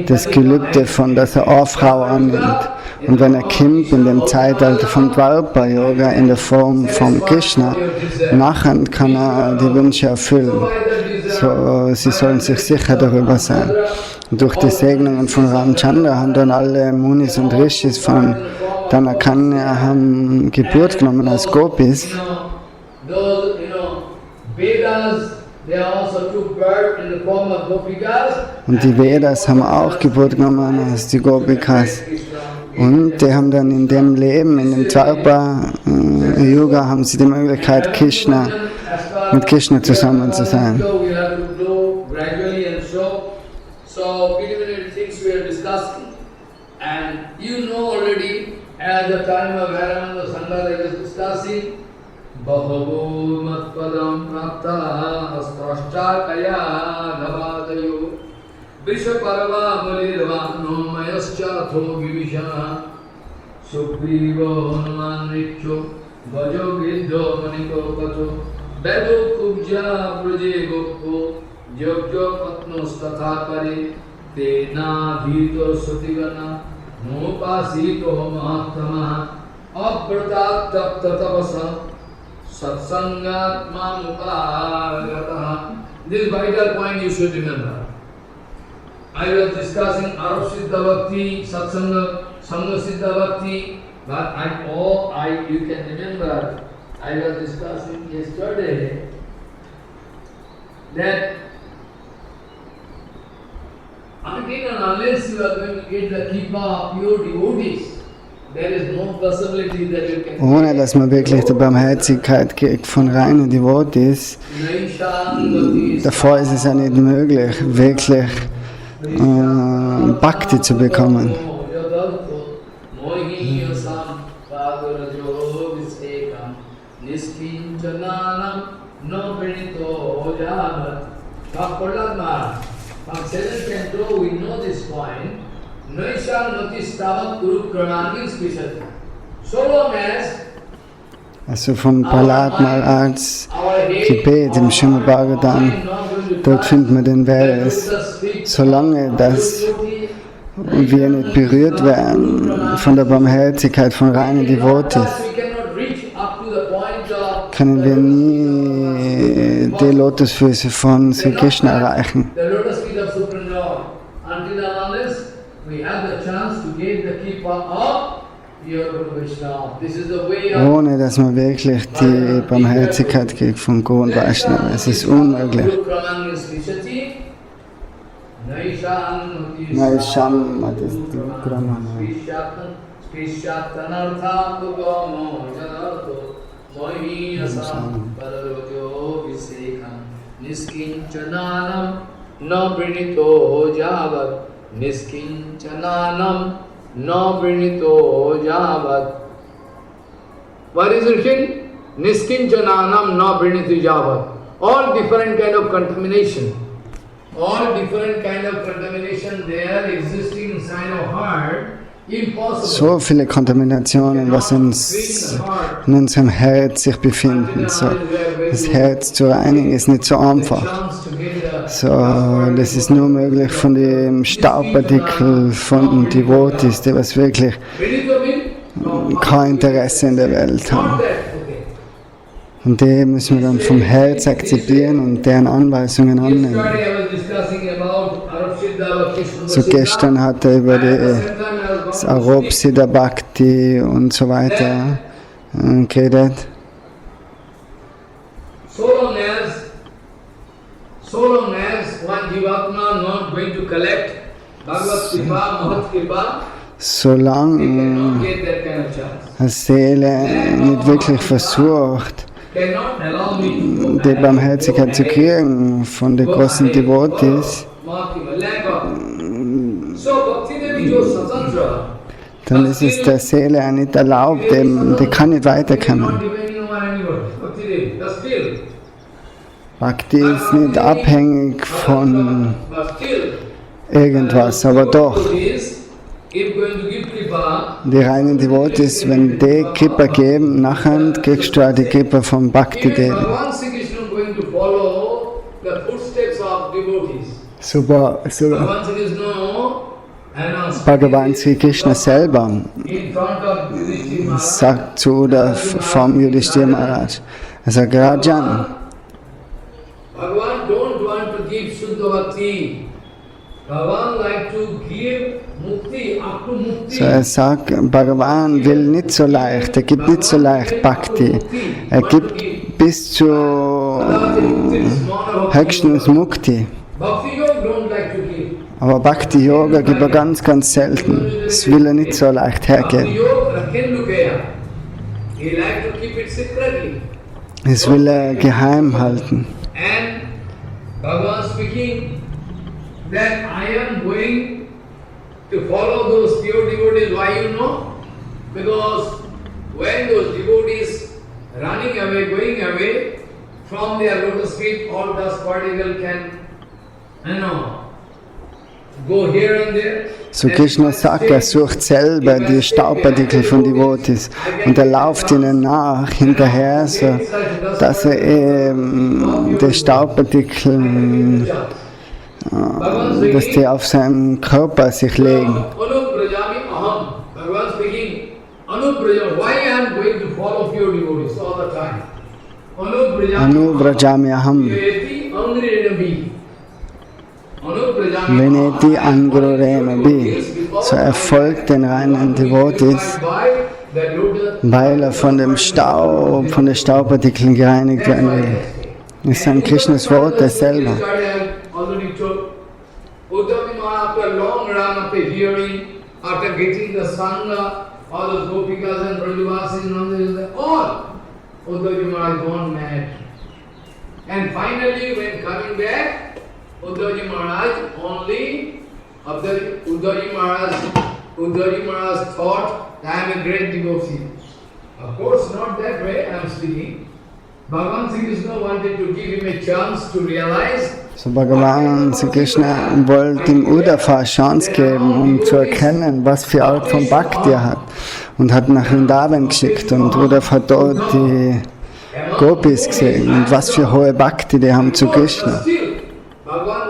das Gelübde von, dass er eine Frau annimmt. Und wenn er kommt in dem Zeitalter vom Dwapara Yoga in der Form von Krishna, nachher kann er die Wünsche erfüllen. So, sie sollen sich sicher darüber sein. Und durch die Segnungen von Ramchandra haben dann alle Munis und Rishis von Dandakaranya haben Geburt genommen als Gopis.
they also took birth in the form of Gopikas.
Und die Vedas haben auch Geburt genommen als die Gopikas. Und die haben dann in dem Leben, in dem Dvapara-Yuga, haben sie die Möglichkeit, mit Krishna zusammen zu sein.
So, preliminary things we are discussing, and you know already, at the time of Vairānanda Sangha, I was discussing, Bahavo Matpadam Prapta Sprashchakaya Navadayo Vishaparava Mulirvano Mayaschatho Givishana Sugriva Hanuman Richo Vajo Gidho Maniko Pato Bedo Kubja Praje Goppo Jogjo Patnos Tatha Pare Tena Bhito Sutigana Nopasito Mahatamaha Apratat Tapta Tapasa Satsangat Mamupagataha. This vital point you should remember. I was discussing Arab Siddha Bhakti, Satsanga, Sangha Siddha Bhakti, but you can remember, I was discussing yesterday that until and unless you are going to get the kippa of pure devotees, there is no possibility that you can.
Ohne dass man wirklich die Barmherzigkeit kriegt von reinen Devotees, davor ist es ja nicht möglich, wirklich Bhakti zu bekommen. From 7th canto we know this point. Naisha Natistavat Guru Pranamim Spishati. So long as Also vom Prahlad Maharajs Gebet im Srimad Bhagavatam, dort findet man den Vers, solange dass wir nicht berührt werden von der Barmherzigkeit von reinen Devotees, können wir nie die Lotusfüße von Sri Krishna erreichen. Ohne dass man wirklich die Barmherzigkeit kriegt von Guru und Vaishnava. Es ist unmöglich. Naisham Niskinchananam na pranito javat. Niskinchananam na pranito javat. What is it written? Niskinchananam na pranito javat. All different kind of contamination. All different kind of contamination there existing inside our heart. So viele Kontaminationen, was in unserem Herz sich befinden. So, das Herz zu reinigen ist nicht so einfach. So, das ist nur möglich von dem Staubpartikel von den Devotees, die was wirklich kein Interesse in der Welt haben. Und die müssen wir dann vom Herz akzeptieren und deren Anweisungen annehmen. So gestern hat er über das Arab Siddha Bhakti und so weiter geredet. So long as one Jivatma not going to collect Bhagavad Kripa, Mahat Kripa, solange eine Seele nicht wirklich versucht, die Barmherzigkeit zu kriegen von den großen Devotees, dann ist es der Seele auch nicht erlaubt, die kann nicht weiterkommen. Bhakti ist nicht abhängig von irgendwas, aber doch. Die reinen Devotees, wenn die Kripa geben, nachher kriegst du auch die Kripa vom Bhakti geben. Super. Bhagavan Sri Krishna selber sagt zu der vom Yudhishthira Maharaj, er sagt, Rajan, Bhagavan don't want to give Shuddha Bhakti. Bhagavan like to give Mukti, up to Mukti. So er sagt, Bhagavan will nicht so leicht, er gibt nicht so leicht Bhakti. Er gibt bis zur höchstens Mukti.
Bhakti Yoga don't like to give.
Aber Bhakti Yoga gibt er ganz, ganz selten. Das will er nicht so leicht
Bhakti
hergeben.
Yoga Kendukaya. He like to keep it secretly.
Das will er geheim halten.
And Bhagavan speaking that I am going to follow those pure devotees. Why you know? Because when those devotees running away, going away from their lotus feet, all dust particle can, go here and there.
So Krishna sagt, er sucht selber die Staubpartikel von Devotees und er läuft ihnen nach, hinterher, so dass er eben die Staubpartikel, dass die auf seinem Körper sich legen.
Anubrajami aham. Bhagavan speaking. Anubrajami. Why I am going to follow pure devotees all the time?
Anubrajami aham.
Veneti angrirena
Veneti angururena bi. So er folgt den reinen Devotees, weil er von dem Staub, von den Staubpartikeln gereinigt werden will. Das ist ein Krishnas Wort, das selber.
After long run, after hearing, after getting the sangha, all those gopikas and Brajavasis, all Uddhavji Maharaj gone mad. And finally, when coming back, Uddhavji Maharaj thought, I am a great devotee. Of course, not that way I am speaking. Bhagavan Sri Krishna wanted to give him a chance to realize.
So Bhagavan Sri Krishna wollte ihm Uddhava eine Chance geben, um zu erkennen, was für Art von Bhakti er hat. Und hat nach Vrindavan geschickt und Uddhava hat dort die Gopis gesehen und was für hohe Bhakti die haben zu Krishna.
Bhagavan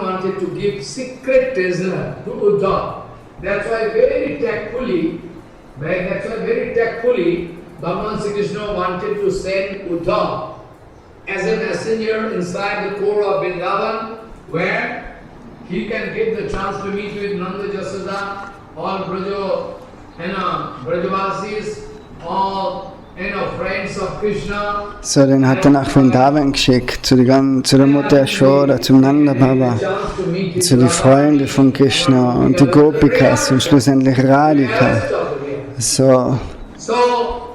wanted to give secret treasure to Uddhava. That's why very tactfully, Bhagavan Sri Krishna wanted to send Uddhava as a messenger inside the core of Vrindavan, where he can get the chance to meet with Nanda Jasoda, all Brajavasis, all friends of Krishna.
So, den hat er nach Vrindavan geschickt, zu der Mutter Yashoda, zum Nanda Baba, zu den Freunden von Krishna und die Gopikas und schlussendlich Radhika. So,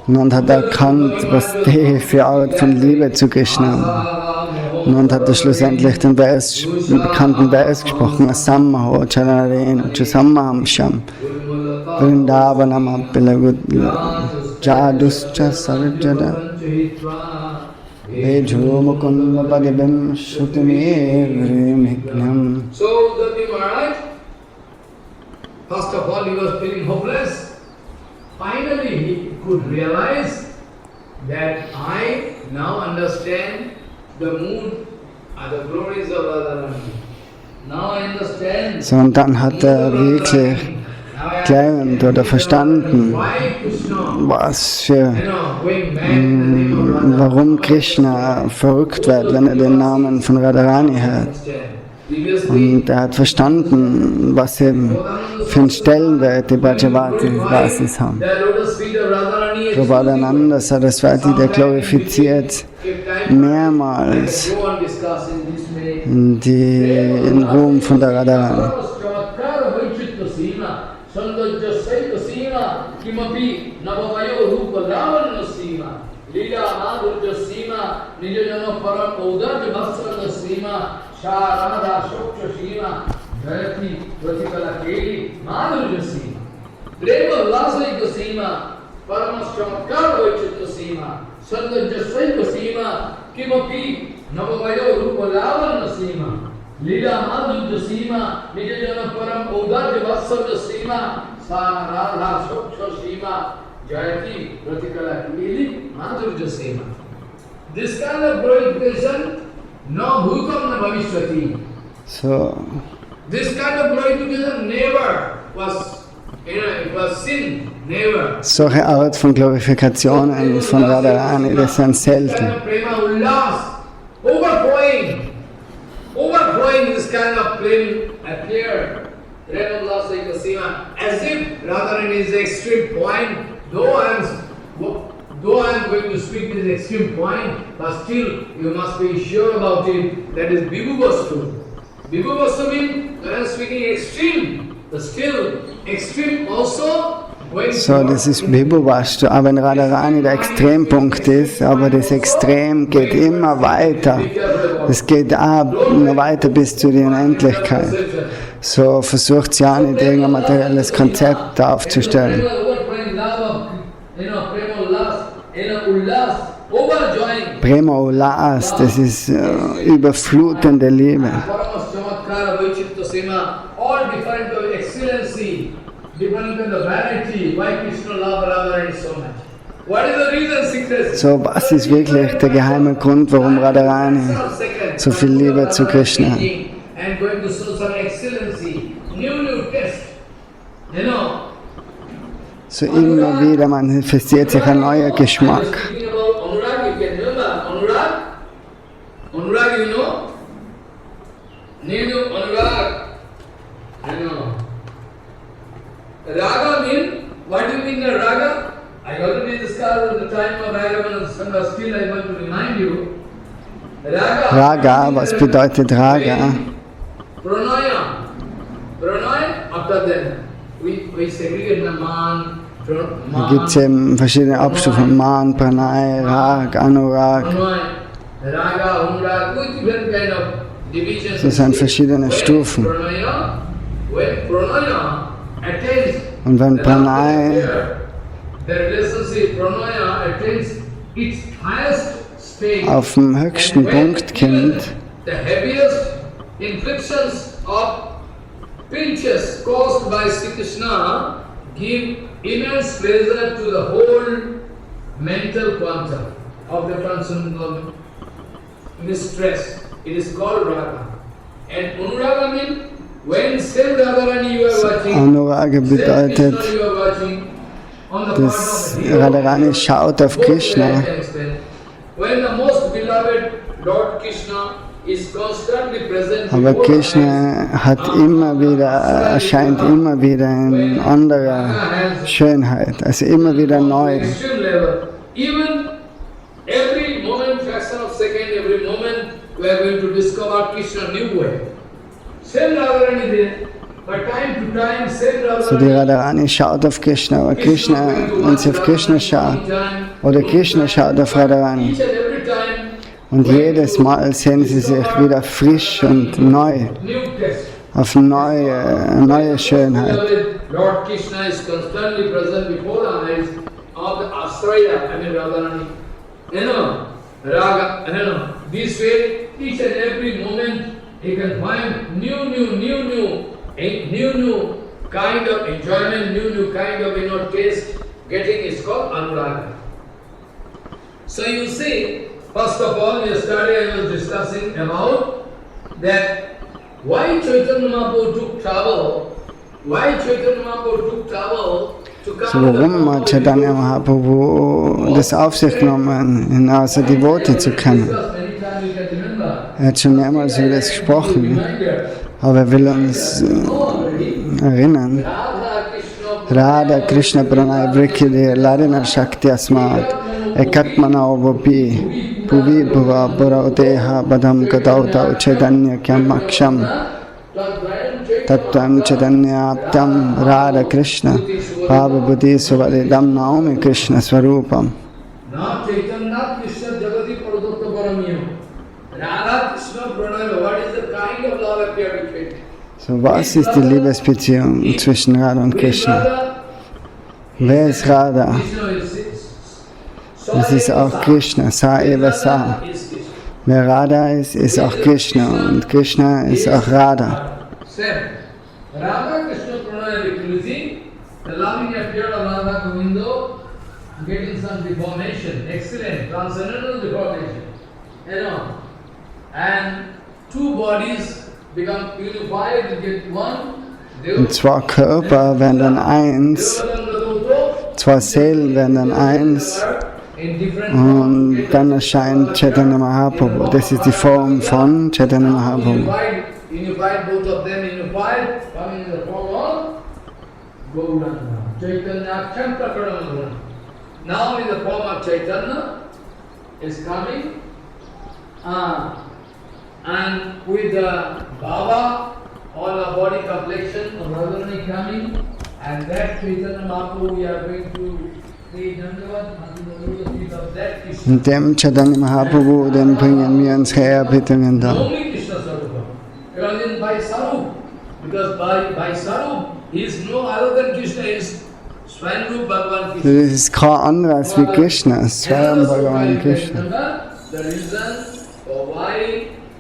und dann hat er erkannt, was die für Art von Liebe zu Krishna haben. Und dann hat er schlussendlich den bekannten Vers gesprochen, Asammaho Charanarena Chasammahamsham Vrindavanam Apilagudla Jaduscha Sarjada Vejo Mukunda Padibim Shutimir.
So Uddhavji Maharaj, first of all he was feeling hopeless. Finally he could realize that I now understand the mood and the glories of Radharani. Now I understand.
So, und dann hat er wirklich gelernt oder verstanden, was für, warum Krishna verrückt wird, wenn er den Namen von Radharani hört. Und er hat verstanden, was eben für einen Stellenwert die Brajavasis haben. Prabhupada Saraswati, der glorifiziert mehrmals den Ruhm von der Radharani.
This kind of glorification, no bhutam na bhavishvati.
So,
This kind of glorification never was, it was sin, never.
solche Art von Glorifikationen von Radharani, das sind selten.
Prema ullas, overflowing this kind of flame appeared. Prema ullas as if Radharani is the extreme point, though I am though I am going to speak this extreme point, but still you must be sure about it. That is Vibhu Vastu. Vibhu Vastu means when I am speaking extreme, but still extreme also.
So, das ist Vibhu-Vastu, aber in Radharani der Extrempunkt ist, aber das Extrem geht immer weiter. Es geht ab, immer weiter bis zu der Unendlichkeit. So versucht sie auch nicht irgendein materielles Konzept aufzustellen. Prema Ullas, das ist überflutende Liebe. So, was ist wirklich der geheime Grund, warum Radharani so viel Liebe zu Krishna hat? So immer wieder manifestiert sich ein neuer Geschmack.
Anurag, you know? Name of Anurag. Raga means, what do you mean the raga? I already discussed at the time of Raghavana Sangha, still I want to remind you.
Raga, was bedeutet Raga?
Pranaya. Pranaya, after that, we segregate the man.
Da gibt es eben verschiedene Abstufungen, Man, Pranay, Rag, Anurag.
Raga, Anurag, with different kind of divisions.
Das sind verschiedene Stufen.
When Pranaya attains
Und wenn Pranay auf dem höchsten Punkt kommt,
the heaviest inflictions of pinches caused by Sri Krishna give immense pleasure to the whole mental quantum of the transcendental mistress. It is called Raga. And Anuraga means when same Radharani you are watching,
Anuraga bedeutet,
you are watching on the
dass
part of the
Radharani schaut auf Krishna.
When the most beloved Lord Krishna is constantly present
Aber
before
Krishna hat immer wieder, erscheint immer wieder in anderer Schönheit, also immer wieder neu.
extreme level. Even every moment, fraction of second, every moment, we are going to discover Krishna new way. Same Radharani there, but time to time, same
So die
Radharani.
Radharani schaut auf Krishna, aber Krishna, wenn sie auf Krishna schaut, oder Krishna schaut auf Radharani.
Each and every time,
Und jedes Mal sehen sie sich wieder frisch und neu,
new test.
auf neue Schönheit.
Lord Krishna is constantly present before the eyes of the Asraya, I mean Radharani. Raga, this way, each and every moment, you can find new kind of enjoyment, new kind of taste getting is called Anuraga. So you see, first of all, yesterday I was discussing about that why Chaitanya Mahaprabhu took travel, to
So
come to the
warum hat Chaitanya Mahaprabhu das auf sich genommen, in außer Devote zu kennen? Er hat schon mehrmals über das gesprochen, aber er will uns erinnern. Radha Krishna Pranay Vrikide Larina Shakti Asmat Ekatmana Vapi Puvi Bhava Purauteha Badam Katauta Chaitanya Kyamaksham Tattvam Chaitanya Aptam Radha Krishna Bhava Buddhi Suvadidam Naomi Krishna Swarupam.
Now Chaitanya Krishna Jagati Paradatta Paramiyam. Radha Krishna Pranay, what is the kind of love appeared between?
So, was ist die Liebesbeziehung zwischen Radha und Krishna? Wer ist Radha? Das ist auch Krishna, Sa eva Sa. Wer Radha ist, ist auch Krishna und Krishna ist auch Radha.
Radha Krishna Pranay Vikuluji, the loving appearance of Radha Govindo, getting some deformation, excellent, transcendental deformation. And two bodies become unified, they get one.
Und zwei Körper werden dann eins, zwei Seelen werden dann eins und dann erscheint Chaitanya Mahaprabhu. Das ist die Form von Chaitanya Mahaprabhu.
Unified, both of them unified, coming in the form of Gauranga. Chaitanya Champakarana. now in the form of Chaitanya is coming, and with the Baba, all the body complexion of Radharani coming, and that Chaitanya Mahaprabhu we are going to say Dandavat unto the lotus feet of that Krishna.
Und dem Chaitanya Mahaprabhu, den bringen wir unsere Erbietungen dar.
Only Krishna Sarupa. Because in by Sarup, because by Sarup, he is no other than Krishna, is Swarup Bhagavan Krishna.
Das ist kein anderer als wie Krishna, Swayam Bhagavan Krishna.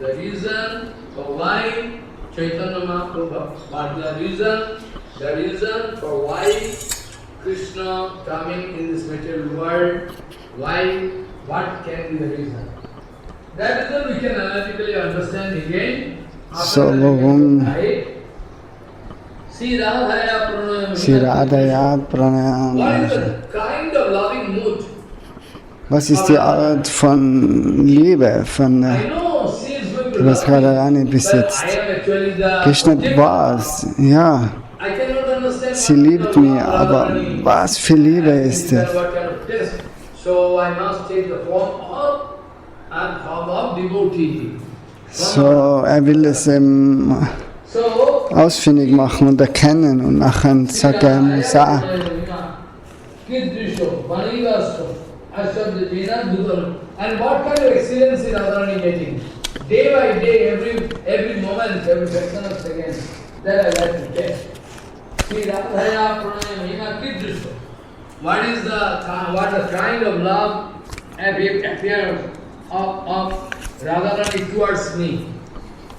The reason why Chaitanya Mahaprabhu, but the reason for why Krishna coming in this material world, what can be the reason? That reason we can analytically understand again.
So, warum
Sri Radhaya Pranayam.
Sri Radhaya
What is
Pranayam?
the kind of loving mood?
Was ist die Art von Liebe, von
I know she is going to
was
love me,
Radharani
but
besitzt?
I am actually the
Krishna
object.
was, ja,
I cannot understand
sie
what
liebt
kind of
mich,
love
aber
Radharani
was für Liebe ist
and
es?
what kind of test. So I must take the form of devotee.
So, will es
So
ausfindig machen und erkennen und nachher sagt er,
and what kind of excellence is Radharani getting? Day by day, every moment, every fraction of second, that I like to test. See, Radhaya Pranayam Kidrisha. What is the kind of love appears of Radharani towards me?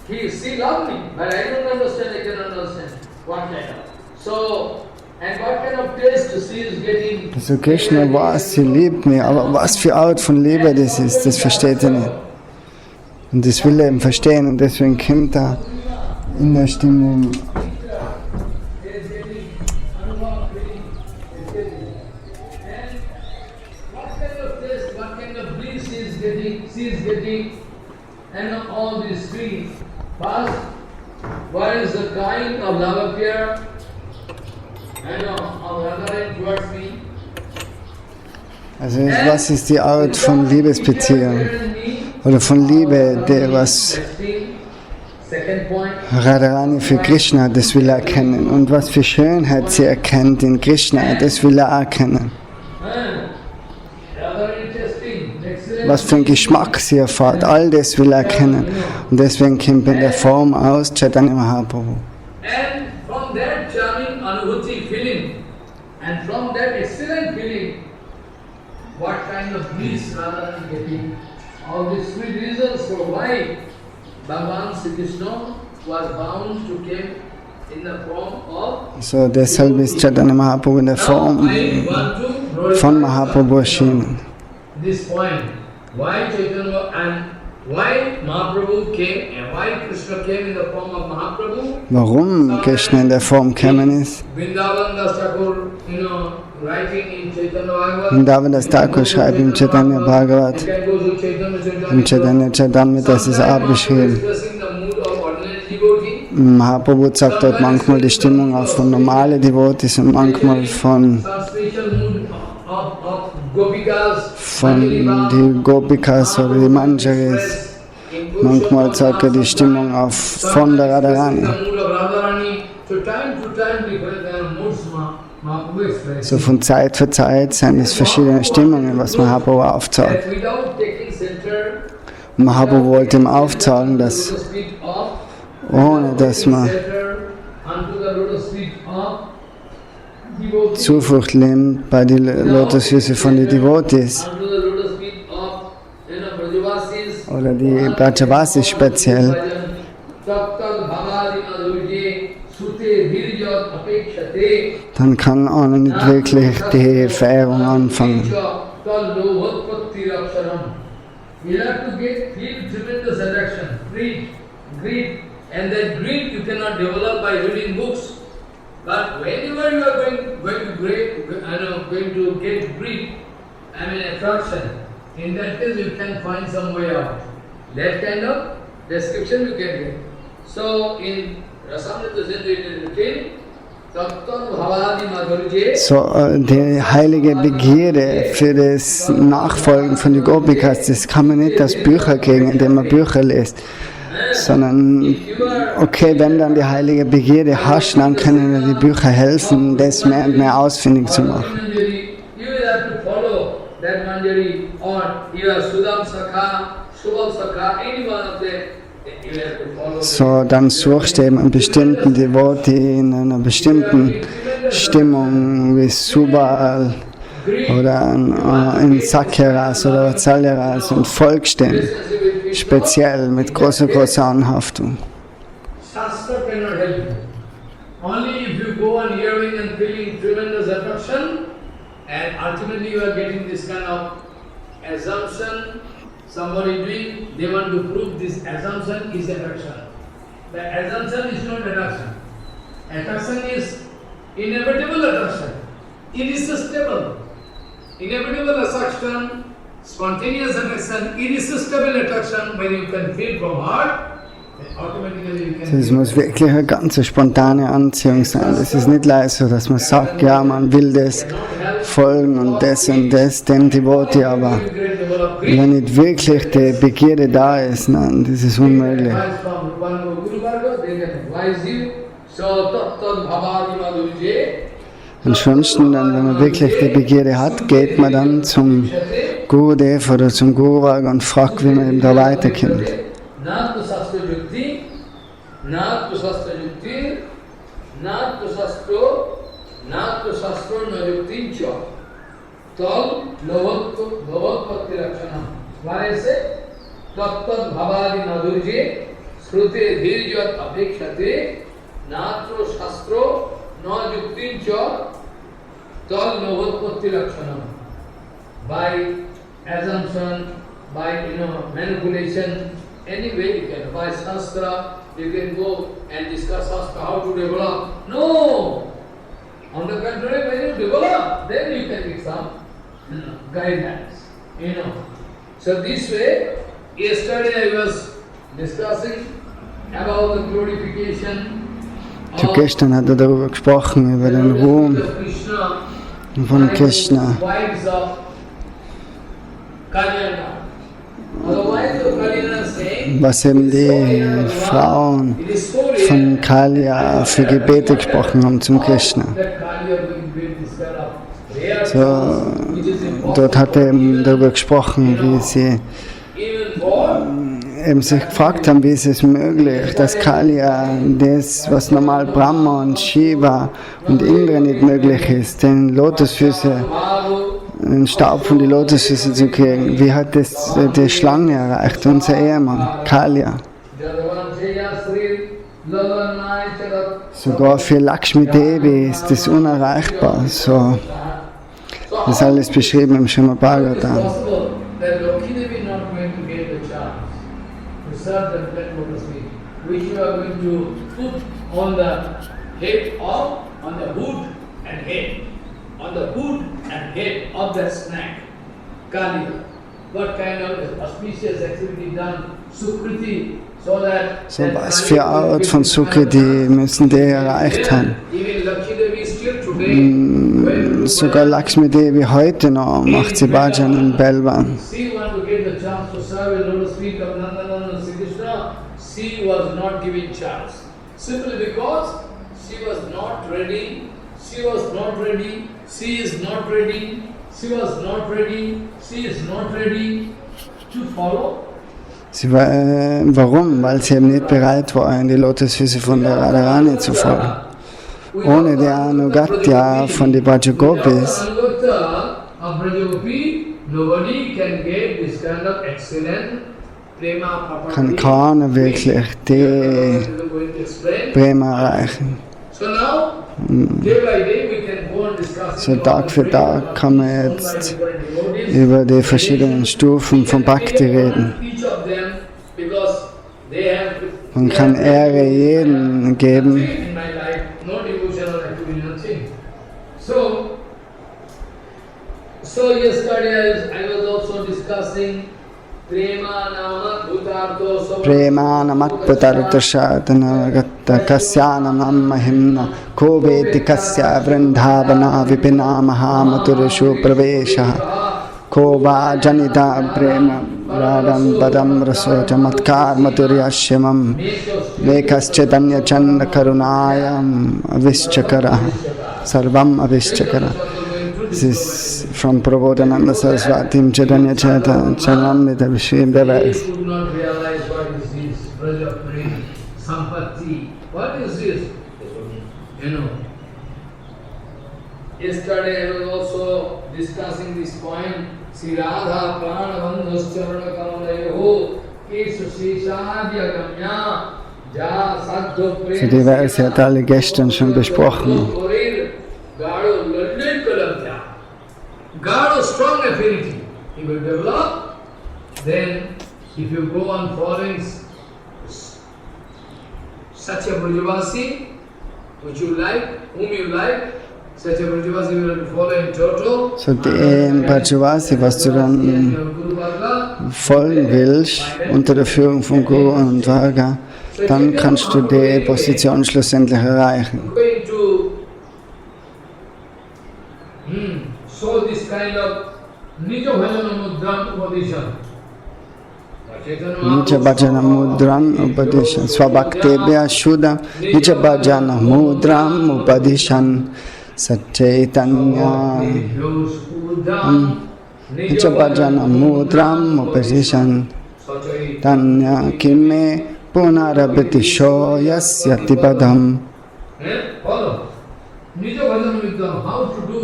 She loves me, but I don't understand, I cannot understand what kind of. So, and what kind of taste she is getting.
so Krishna weiß, sie liebt mich, aber was für Art von Liebe das ist, das versteht er nicht. Und das will er eben verstehen und deswegen kommt er in der Stimmung.
And all these three. First, what is the kind of love affair and of Radharani towards me?
Also was ist die Art von Liebesbeziehung oder von Liebe, der was
Second point.
Radharani für Krishna, das will er erkennen. Und was für Schönheit sie erkennt in Krishna, das will er erkennen. Was für einen Geschmack sie erfährt, all das will er erkennen. Und deswegen kommt in der Form aus Chaitanya Mahaprabhu.
And from that charming anubhuti feeling, and from that excellent feeling, what kind of bliss Radharani getting? All these three reasons for why Bhagavan Sri Krishna was bound to come in the form of.
So deshalb ist Chaitanya Mahaprabhu in der Form
I want to
von Mahaprabhu erschienen.
this point. Why Chaitanya and why Mahaprabhu came and why Krishna came in the form of Mahaprabhu?
Warum Krishna in der Form gekommen ist?
Vrindavan Das Thakur, writing in Chaitanya Bhagavat.
Vrindavan Das Thakur schreibt im Chaitanya Bhagavat,
You can go to Chaitanya
im Chaitanya Charitamrita, das ist auch beschrieben.
expressing the mood of ordinary devotee.
Mahaprabhu zeigt dort manchmal die Stimmung auch von normalen Devotees und manchmal von
Some special mood of Gopikas.
die Gopikas oder die Manjaris. Manchmal zeigt er die Stimmung auf von der Radharani. So von Zeit zu Zeit sind es verschiedene Stimmungen, was Mahaprabhu aufzeigt. Mahaprabhu wollte ihm aufzeigen, dass ohne dass man Zuflucht nimmt bei den Lotusfüßen von den Devotees oder die Brajavasis speziell, dann kann einer nicht wirklich die Verehrung anfangen.
And that greed you cannot develop by reading books. But whenever you are going to get greed, attraction, in that case you can find some way out. That kind of description you can get. So in Rasamrita Sindhu it is written
So, die heilige Begierde für das Nachfolgen von den Gopikas, das kann man nicht aus Büchern kriegen, indem man Bücher liest, sondern, okay, wenn dann die heilige Begierde hast, dann können dir die Bücher helfen, das mehr und mehr ausfindig zu machen. So, dann suchst du eben einen bestimmten Devotee in einer bestimmten Stimmung, wie Subal oder in Sakyaras oder Vatsalyaras und folgst dem speziell mit großer Anhaftung.
Only if you go on hearing and feeling tremendous attraction, and ultimately you are getting this kind of assumption, somebody doing, they want to prove this assumption is attraction. The assumption is not attraction. Attraction is inevitable attraction, irresistible. Inevitable attraction, spontaneous attraction, irresistible attraction, when you can feel from heart.
Es muss wirklich eine ganz spontane Anziehung sein. Das ist nicht leicht so, dass man sagt, ja, man will das folgen und das dem Devotee, aber wenn nicht wirklich die Begierde da ist, nein, das ist unmöglich. Ansonsten, dann, wenn man wirklich die Begierde hat, geht man dann zum Gurudev oder zum Guru Varga und fragt, wie man eben da weiterkommt.
By assumption, by manipulation, any way you can. By Shastra, you can go and discuss Shastra, how to develop. No! On the contrary, when you develop, then you can get some guidelines. So this way, yesterday I was discussing about the glorification.
Gestern hat darüber gesprochen, über den Ruhm von Krishna. Was eben die Frauen von Kalya für Gebete gesprochen haben zum Krishna. So, dort hat er eben darüber gesprochen, wie sie eben sich gefragt haben, wie ist es möglich, dass Kalya das, was normal Brahma und Shiva und Indra nicht möglich ist, den Lotusfüße, den Staub von den Lotusfüßen zu kriegen. Wie hat das die Schlange erreicht, unser Ehemann, Kalya? Sogar für Lakshmi Devi ist das unerreichbar. So, das ist alles beschrieben im Srimad Bhagavatam. On the hood and head of that snack, Kalya. What kind of auspicious activity done, Sukriti, so that... So was für Art von Sukriti müssen die erreicht haben. Sogar Lakshmi Devi heute noch macht sie Bhajan in Belvan. She was not given chance, simply because she was not ready. She was not ready, she is not ready, she was not ready, she is not ready to follow. Warum? Weil sie eben nicht bereit war, in die Lotusfüße von der Radharani zu folgen. Ohne die Anugatya von den Brajagopis kann keiner wirklich die Prema erreichen. So Tag für Tag kann man jetzt über die verschiedenen Stufen von Bhakti reden. Man kann Ehre jedem geben. So yesterday I was also discussing Prema Namat Bhutartha Sadhana kasyanam mahimna ko veti kasya vrindavana vipina mahamaturishu pravesha ko va janita prema radam padam raso chamatkar maturyashimam vekaschetanya chanda karunayam avischakara sarvam avischakara. This is from Prabodhananda Saraswati Chaitanya Charitamrita beschrieben der Welt.
What is this? Yesterday I was also discussing this point. Sri Radha Prana Bandhas Charana Kamalayo Kesu Sishadya Gamya Ja Sadhu Prem.
So die Welt hat alle gestern schon besprochen.
God has strong affinity. He will develop. Then, if you go on following such a Brajavasi, which you like, whom you like, such a Brajavasi will follow in total.
So den Brajavasi, was du dann folgen willst, unter der Führung von Guru und Varga, dann kannst du die Position schlussendlich erreichen.
So this kind of Nija Bhajana Mudran Upadishan.
Nija Bhajana Mudran Upadishan. Swabhaktebhya Shuddham Nija Bhajana Mudram Upadishan Satchaitanya Nija Bhajana Mudram Upadishan Tanya Kimme Punarabhiti Shoyasya Tipadam.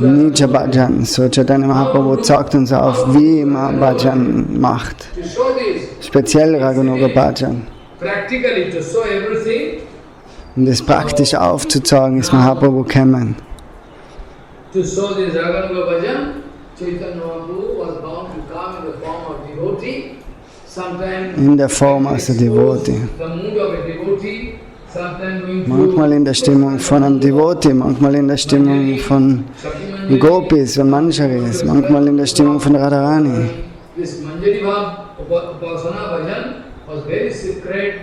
Nija Bhajan. So Chaitanya Mahaprabhu zeigt uns auf, wie man Bhajan macht. Speziell Raganuga Bhajan. Um das praktisch aufzuzeigen, ist Mahaprabhu gekommen. In der Form als Devotee. Manchmal in der Stimmung von einem Devotee, manchmal in der Stimmung von Gopis und Manjaris, manchmal in der Stimmung von Radharani.
This Manjari Upasana Bhajan was very secret,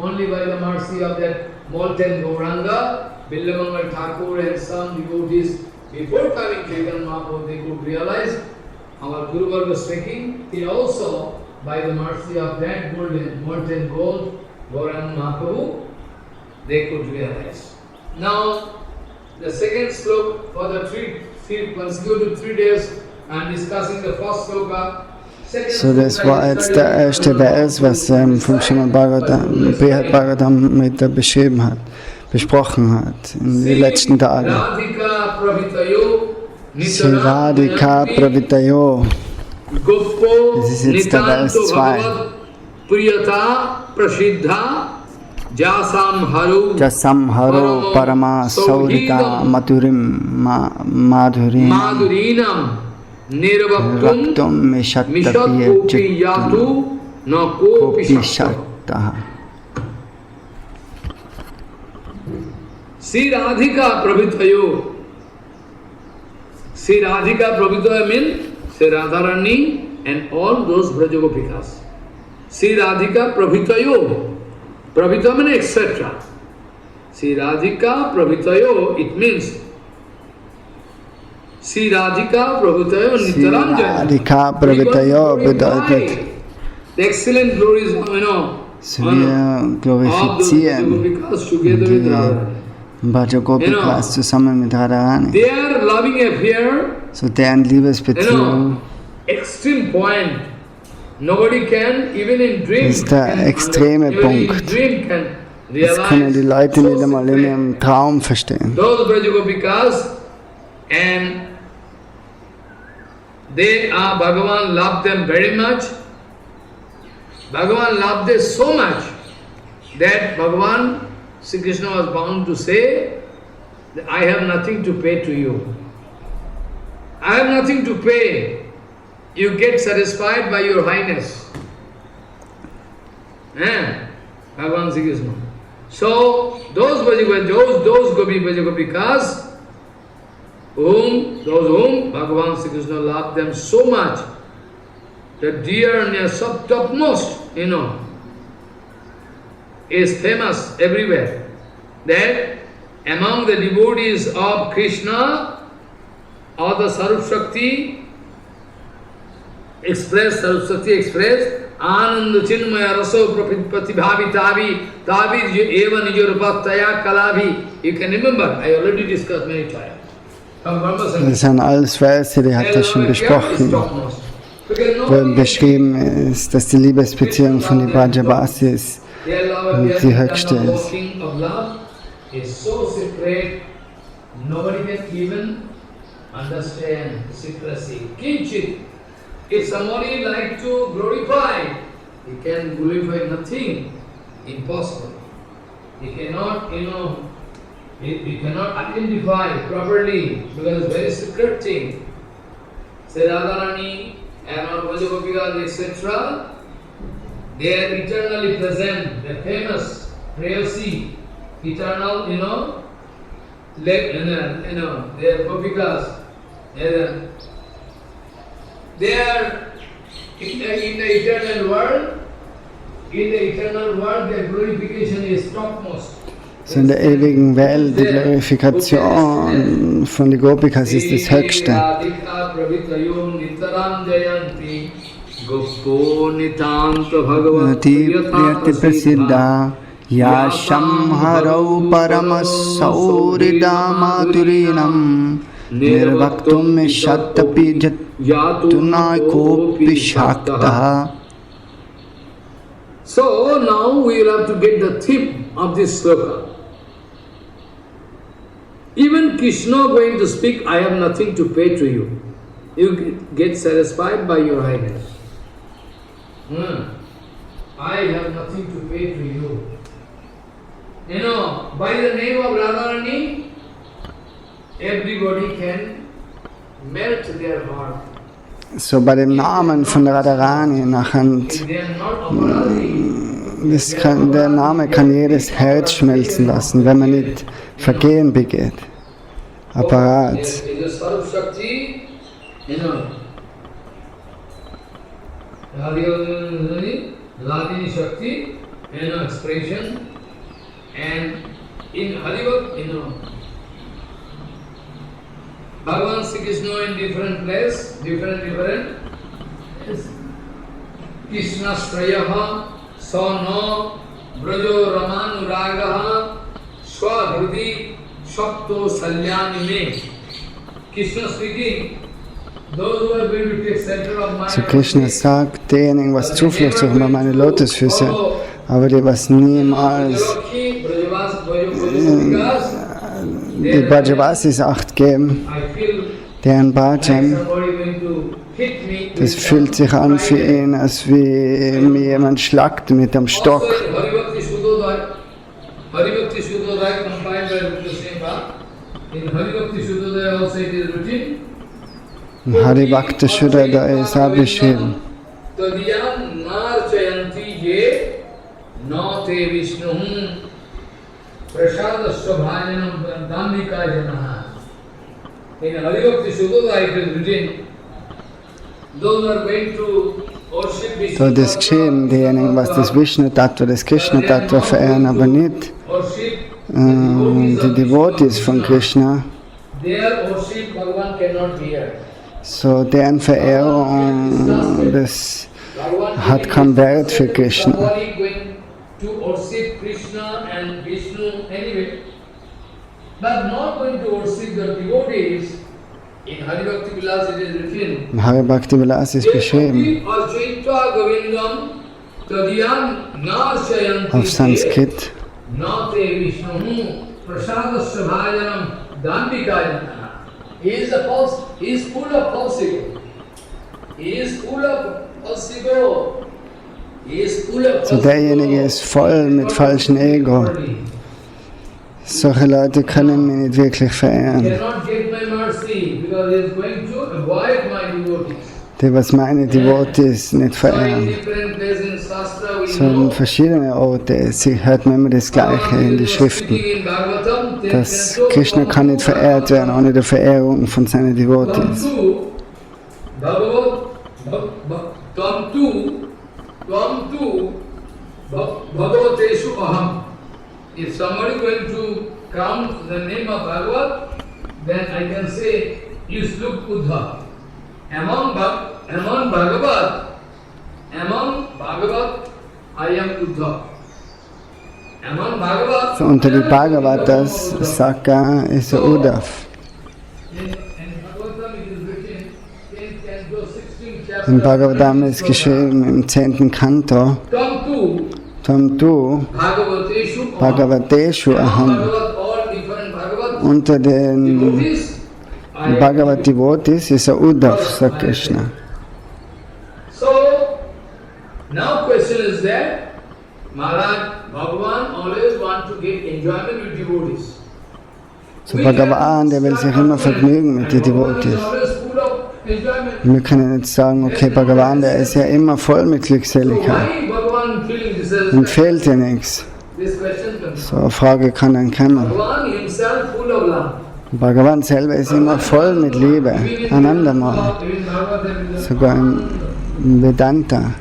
only by the mercy of that molten Gauranga, Billamangal Thakur and some devotees, before coming Chaitanya Mahaprabhu, they could realize our Guru Varga was speaking. He also, by the mercy of that molten gold, Gauranga Mahaprabhu, they could realize. Now, the second sloka for the three consecutive 3 days, I am discussing the first sloka.
So, das war jetzt der erste Vers, was vom Srimad Bhagavatam, Brihad Bhagavatam mit besprochen hat in den letzten Tagen. Sri Radhika Pravitayo. Das ist jetzt der Vers 2. Jasam Haro Parama Saurita Madhurinam Raktum Mishattapiya Chittum Kopi Shattaha.
Sri Radhika Prabhitayo. Sri Radhika Prabhitayo means Sri Radharani and all those Brajagopikas. Sri Radhika Prabhitayo. Prabhita means etc. Sri Radhika Prabhitayo, it means Sri Radhika Prabhutayo Nityaranjana.
Radhika Prabhutayo bedeutet,
the excellent glories,
wir glorifizieren die Brajagopikas zusammen mit Radharani.
Their loving affair,
so deren Liebesbeziehung,
extreme point. Nobody can, even in dream,
ist der extreme Punkt. Das können die Leute nicht einmal in ihrem Traum verstehen.
Those Brajagopikas, and they are, Bhagavan loved them very much. Bhagavan loved them so much that Bhagavan, Sri Krishna was bound to say that I have nothing to pay to you. I have nothing to pay. You get satisfied by your highness. Bhagavan Sri Krishna. So, those Gopi Brajagopikas, those whom Bhagavan Sri Krishna loved them so much, the dear near topmost, is famous everywhere. That among the devotees of Krishna, or the Sarup Shakti express, Ananda Chinmaya Raso Pratibhavi Tavi Eva Nijurupataya Kalavi. You can remember, I already discussed many times.
Das sind alles Verse, die hat er schon besprochen. Wo beschrieben ist, dass die Liebesbeziehung von den Brajavasis die höchste ist.
Understand secrecy. Kinchit. If somebody like to glorify, he can glorify nothing. Impossible. He cannot, he cannot identify properly because it's very secret thing. Say Radharani and our Vajagopikas, etc., they are eternally present. The famous Prayasi, eternal, they are Gopikas. They are in the eternal world. In the eternal world, their glorification is topmost.
So in der ewigen Welt, die Glorifikation von den Gopikas ist das Höchste. Priyati Prasiddha Yasham Harau Paramasauridam Maturinam Nirvaktum Shatapi Jatunai Kopi Shaktaha.
So now we will have to get the theme of this sloka. Even Krishna going to speak, I have nothing to pay to you. You get satisfied by your highness. I have nothing to pay to you. By the name of Radharani, everybody can melt their heart.
So bei dem Namen von Radharani nachher, der Name kann jedes Herz schmelzen lassen, wenn man nicht Vergehen begeht. Apparat.
Radhini Shakti, expression, and in Haribhakti, Bhagavan Sri Krishna in different place, different. Krishna Shrayaha, Sono, Brajo Ramanuragaha, Swadhrudi, Shakto Salyanime. Krishna speaking, those who are going to take center of mind.
So Krishna sagt, diejenigen, was Zuflucht suchen bei meine Lotusfüße, aber die, was niemals die Brajavasis Acht geben, deren Bhajan, das fühlt sich an für ihn, als wie mir jemand schlagt mit dem Stock. Haribhakti Shuddhodaya ist auch beschrieben.
In Haribhakti Shuddhodaya it is written, those are going to worship Vishnu.
So das geschehen, diejenigen, was das Vishnu-Tattva, das Krishna-Tattva verehren, aber nicht die Devotees von Krishna.
Their worship Bhagavan cannot hear.
So deren Verehrung, das hat keinen Wert für Krishna.
Somebody going to worship Krishna and Vishnu anyway, but not going to worship the devotees. In Haribhakti Vilas it is written.
In Haribhakti Vilas ist beschrieben. Auf Sanskrit.
He is full of falsification.
So derjenige ist voll mit falschem Ego. Solche Leute können mich nicht wirklich verehren. Die, was meine Devotees nicht verehren. So in verschiedenen Orten hört man immer das Gleiche in den Schriften. Dass Krishna kann nicht verehrt werden ohne die Verehrung von seinen Devotees.
Bhagavateshu aham. if somebody going to count the name of Bhagavat, then I can say, you look Buddha. Among Bhagavat, I am Buddha. Among Bhagavat,
So unter die Bhagavatas sagt er, ist er Uddhav.
in Bhagavatam it is written, 10 canto, 16 chapter,
In Bhagavatam ist geschrieben im 10. Kanto,
Tom 2,
Tom tu
Bhagavateshu,
Bhagavateshu aham.
Bhagavat, all different Bhagavat
Unter den
devotees, I am
Bhagavat Devotees ist er Uddhav, sagt Krishna.
So, now question is that Maharaj, Bhagavan always want to get enjoyment with devotees.
So Bhagavan, der will sich immer vergnügen mit den Devotees. Wir können jetzt sagen, okay, Bhagavan, der ist ja immer voll mit Glückseligkeit. Ihm fehlt ja nichts. So eine Frage kann dann kommen. Bhagavan selber ist immer voll mit Liebe, Anandamal. Sogar im Vedanta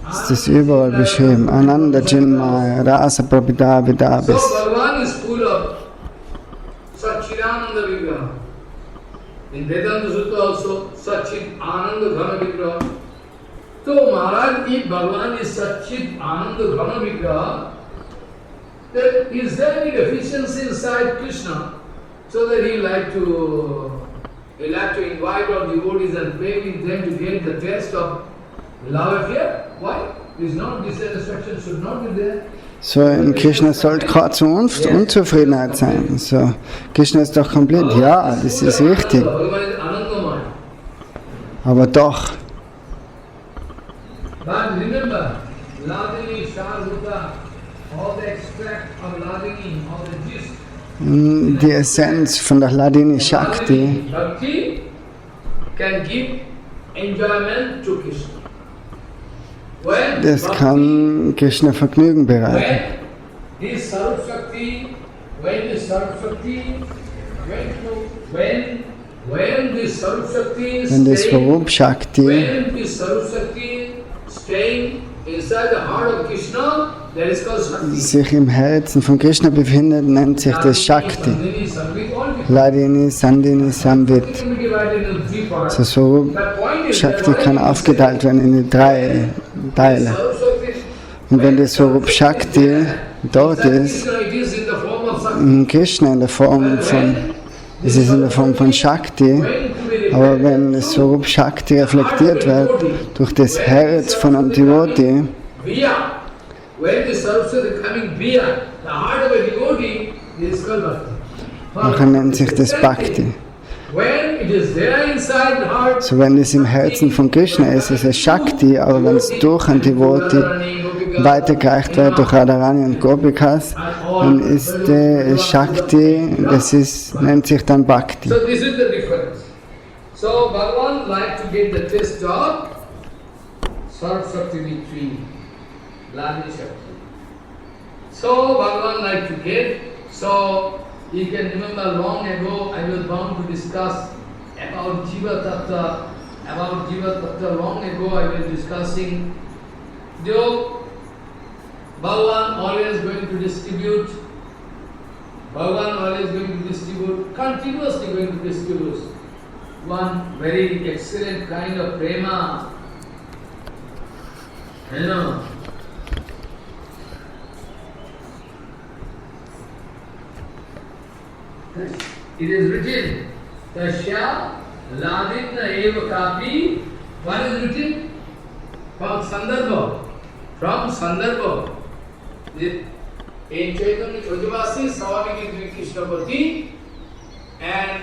ist das überall beschrieben. Ananda Chinmaya, Rasa Prabhita Vidabis.
So Bhagavan is full of Satchidananda Vigraha. In Vedanta Sutta also, Satchit Ananda Ghana Vigraha. So Maharaj, if Bhagavan is Satchit Ananda Ghana Vigraha, then is there any deficiency inside Krishna so that he like to invite all devotees and play with them to get the taste of love affair? Why? Is not dissatisfaction should not be there.
So in Krishna sollte keine Unzufriedenheit sein. So, Krishna ist doch komplett, ja, das ist richtig.
Bhagavan is Anandamaya.
Aber doch,
But remember, Ladini, Sharaduta, all the extract of Ladini, all the gist,
die Essenz von der Hladini Shakti,
Bhakti can give enjoyment to Krishna. When
das
Bhakti,
kann Krishna Vergnügen bereiten.
when this Sarup Shakti, when this Sarup Shakti, when this Sarup Shakti is
Wenn das
staying,
Swarup Shakti
when this Sarup Shakti staying inside the heart of Krishna, that is called Shakti.
sich im Herzen von Krishna befindet, nennt sich das Shakti.
Sandhini, Samvit, all different.
Hladini, Sandhini, Samvit.
It can be divided into three parts.
So Swarup
But point is
Shakti
that
kann
when you
aufgeteilt werden in die 3 Teile.
Sarup Shakti,
Und wenn das Swarup Shakti dort ist,
it is in the form of Shakti.
in Krishna in der Form von, es ist in der Form von Shakti, aber wenn das Swarup Shakti reflektiert wird durch das Herz von einem Devotee,
Via. When the Sarup Shakti is coming via the heart of a devotee, it is called Bhakti.
dann nennt sich das Bhakti.
When it is there inside the heart,
So wenn es im Herzen von Krishna ist, ist es Shakti, aber wenn es durch ein Devotee weitergereicht wird durch Radharani und Gopikas, dann ist Shakti, nennt sich dann Bhakti.
so this is the difference. So Bhagavan like to get the taste of Sarup Shakti victory, Ladini Shakti. So Bhagavan like to get, so you can remember long ago I was bound to discuss about Jiva Tattva. About Jiva Tattva long ago I was discussing. Though Bhagavan always going to distribute, Bhagavan always going to distribute, continuously going to distribute one very excellent kind of prema. You know. It is written, Tasya Ladinna Eva Kapi. What is written? From Sandarbha. From Sandarbha. In Chaitanya Chojavasi, Swami Krishnapati, and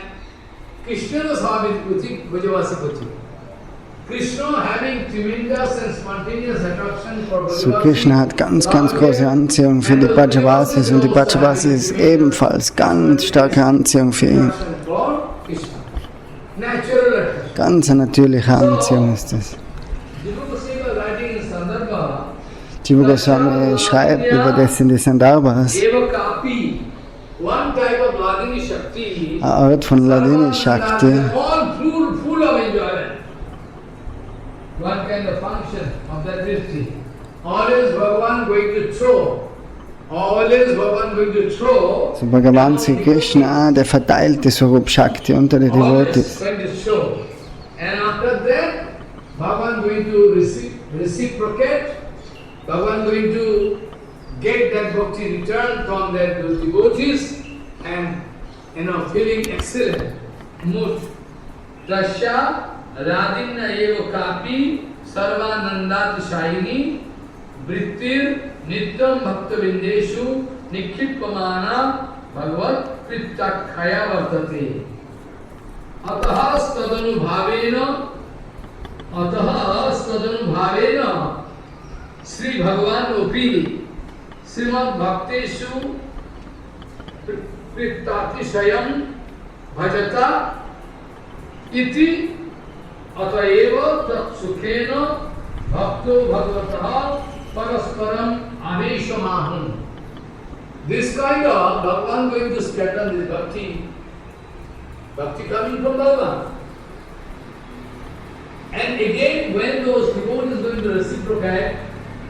Krishna Swami Chojavasi Pati. Krishna having tremendous and spontaneous attraction for
So Krishna hat ganz große Anziehung für die Brajavasis und die Brajavasis ebenfalls ganz starke Anziehung für ihn.
Natural attraction.
Ganz eine natürliche Anziehung ist das.
Jiva Goswami writing in Sandarbha,
Jiva Goswami schreibt über das in die Sandarbhas,
Eva Kapi, one type of Ladini Shakti,
eine Art von Hladini Shakti,
all full of enjoyment. One kind of function of that drishti. Always Bhagavan going to throw always Bhagavan going to throw.
So Bhagavan Sri Krishna, der verteilt die Swarup Shakti unter die Devotees.
Always going to show. And after that, Bhagavan going to reciprocate. Bhagavan going to get that bhakti return from those devotees and feeling excellent mood. Tasya Radinna eva kapi sarvanandat shayini vrittir nityam bhakta vindeshu nikhipamana bhagavat prittakhaya vartate. Ataha stadanu Sri Bhagavan Opi Srimad Bhakteshu Pritatishayam Bhajata Iti Ataeva Tat Sukhena Bhakto Bhagavataha Parasparam Aveshamaham. This kind of Bhagavan going to scatter this bhakti coming from Bhagavan. And again, when those devotees going to reciprocate,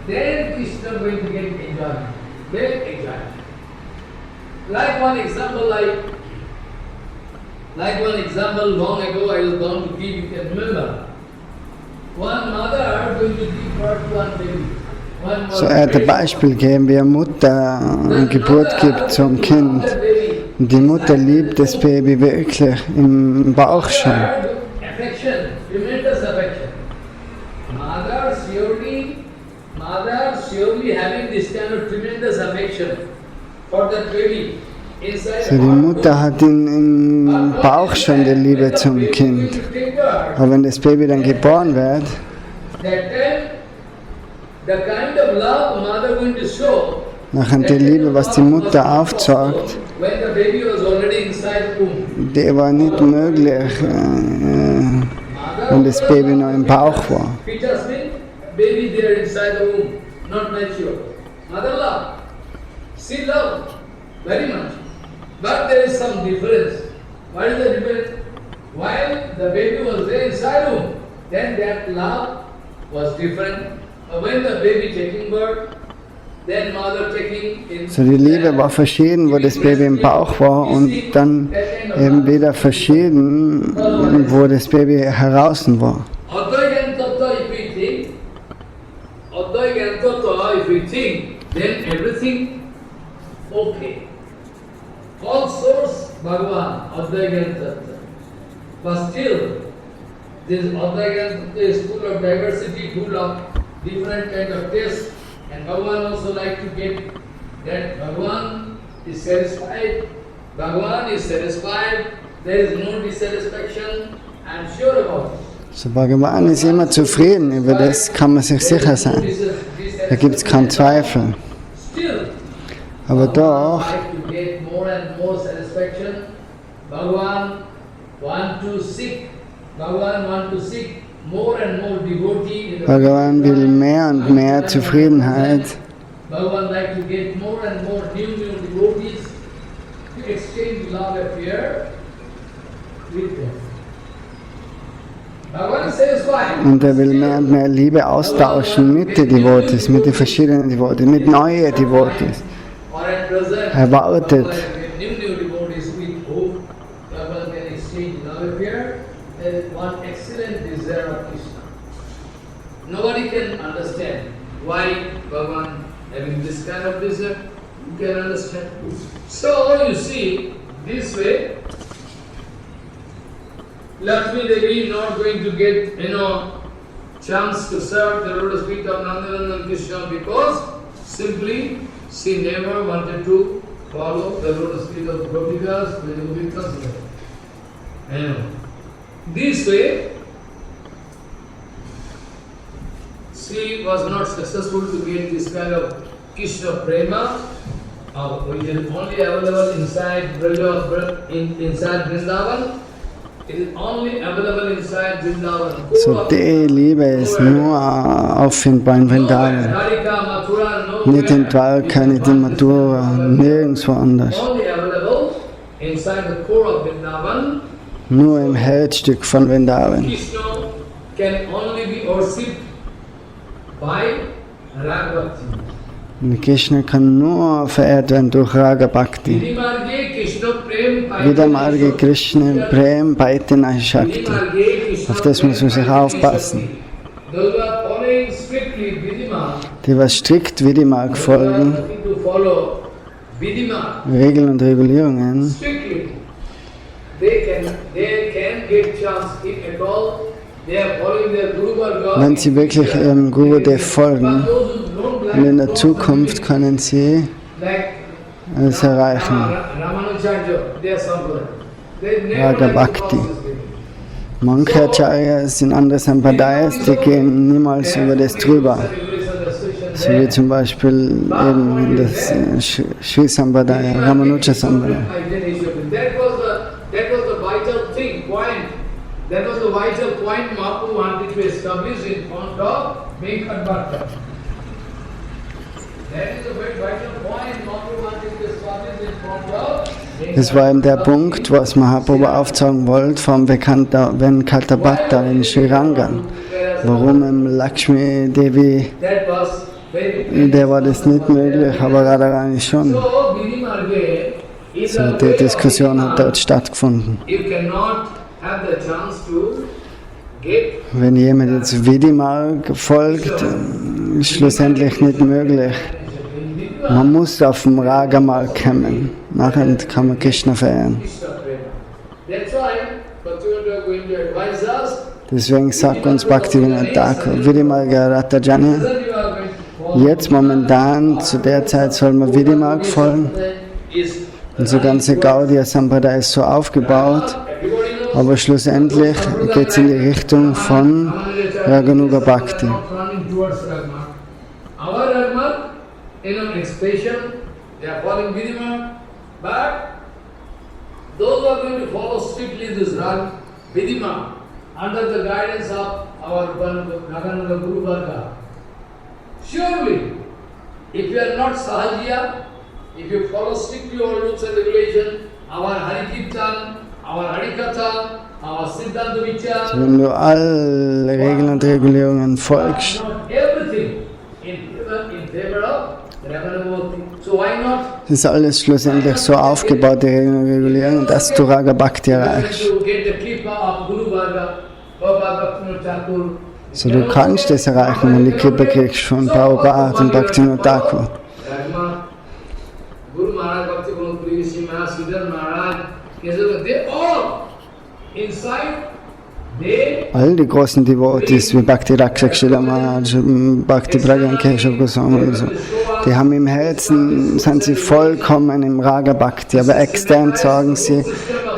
then Krishna going to get enjoyment, great enjoyment. Like one example long ago I was going to give, you can remember. One mother going to give birth to one baby.
So er hat ein Beispiel gegeben, wie eine Mutter eine Geburt gibt zum Kind. Und die Mutter liebt das Baby wirklich im Bauch schon.
Affection, tremendous affection. Mother surely having this kind of tremendous affection for that baby.
So die Mutter hat im Bauch schon die Liebe zum Kind. Aber wenn das Baby dann geboren wird, nachher die Liebe, was die Mutter aufzeigt, die war nicht möglich, wenn das Baby noch im Bauch war.
Baby there inside the womb, not mature. Mother love, she love very much. But there is some difference. What is the difference? While the baby was there inside the womb, then that love was different. When the baby taking birth, then mother taking in.
So die Liebe war verschieden, wo das Baby im Bauch war, und dann eben wieder verschieden, wo das Baby heraus war.
If we think, then everything okay. All source Bhagavan, Advaita Tattva. But still, this Advaita Tattva is full of diversity, full of different kind of tastes, and Bhagavan also like to get that Bhagavan is satisfied. Bhagavan is satisfied. There is no dissatisfaction. I am sure about it.
So Bhagavan ist immer zufrieden, über das kann man sich sicher sein. Da gibt es keinen Zweifel. Aber doch Bhagavan will mehr und mehr Zufriedenheit.
Bhagavan like to get more and more new devotees to exchange love affair with them.
Und er will mehr und mehr Liebe austauschen mit den Devotees, mit den verschiedenen Devotees, mit neuen Devotees. Er wartet.
Nobody can understand why Bhagavan having this kind of desire. You can understand. So you see, this way, Lakshmi Devi not going to get, chance to serve the lotus feet of Nandanandan Krishna because simply she never wanted to follow the lotus feet of Gopikas, the Gopikas. This way, she was not successful to get this kind of Krishna prema, which is only available inside Vrindavan. It is only available inside Vrindavan.
So die Liebe ist nur auffindbar in Vrindavan. Nicht in Dwarka, nicht in Mathura, nirgendwo anders. Nur im Herzstück von Vrindavan.
Krishna can only be worshipped by Rag Bhakti.
Und Krishna kann nur verehrt werden durch Raga Bhakti.
Vidimarge Krishna Prem
Vidamarge Krishna Prem Paitina Shakti. Auf das muss man sich aufpassen.
Those who are following strictly Vidimarg,
Die, was strikt Vidimarg
those who are
folgen,
looking to follow Vidimarg
Regeln und Regulierungen,
strictly, they can get chance if at all they are following their Guru Varga.
wenn sie wirklich ihrem Gurudev folgen,
But those who don't like
und in der Zukunft können sie
like
es erreichen.
Ramanujacharya, they are Sampradaya. They never
Raga
like to
Bhakti.
cross this limit.
Mankacharya sind andere Sampradayas, die gehen niemals über das drüber. So wie zum Beispiel eben das Sri Sampradaya, Ramanuja Sampradaya.
That was the vital thing, point. That was the vital point Mahaprabhu wanted to establish in front of Meghadbhatta. That is the very vital point Mahaprabhu wanted to establish in front of
Das war eben der Punkt, was Mahaprabhu aufzeigen wollte vom Venkata in Sri Rangan. Warum im Lakshmi Devi,
That was very
der war das nicht möglich, aber Radharani schon.
So, Vidimarge is
So,
a
die
way of
Diskussion hat dort
Vidimarg.
stattgefunden.
You cannot have the chance to get
Wenn jemand jetzt Vidimarg folgt, ist schlussendlich nicht möglich. Man muss auf dem Ragamarg kommen. Nachher kann man Krishna verehren.
Krishna Prema. That's why Bhaktivinoda is going to advise us.
Deswegen sagt uns Bhaktivinoda Thakur, Vidimarga Ratajanya,
That you are going to follow.
jetzt momentan, zu der Zeit soll man Vidimarg folgen.
Is
Unsere ganze Gaudiya Sampradaya ist so aufgebaut,
everybody knows
aber schlussendlich geht es in die Richtung von Raganuga Bhakti.
not running towards Ragmark. Our Ragmark, expression, they are following Vidimarg, but those who are going to follow strictly this Vidimarg, under the guidance of our Raganuga Guru Varga, surely, if you are not Sahajiya, if you follow strictly all rules and regulations, our Harikirtan, our Harikatha, our Siddhanta Vichar,
Wenn du alle Regeln und Regulierungen folgst,
not everything in favor of Raganuga. So why not?
ist alles schlussendlich so aufgebaut, die Regeln und Regulierungen, dass du Raga Bhakti erreichst.
To get the Kripa of Guru Varga, Prabhupada Bhaktivinoda Thakur.
So du kannst das erreichen, wenn du die Krippe kriegst von Prabhupada und Bhaktivinoda Thakur.
Ragma, Guru Maharaj, Bhaktivinoda Puri, Sri Maharaj, Siddhar Maharaj, Kesava, they all inside, they
All die großen Devotees wie Bhakti Rakshakshila Maharaj, Bhakti Pragyan Keshav Goswami und so, die haben im Herzen, sind sie vollkommen im Raga Bhakti, aber extern sagen sie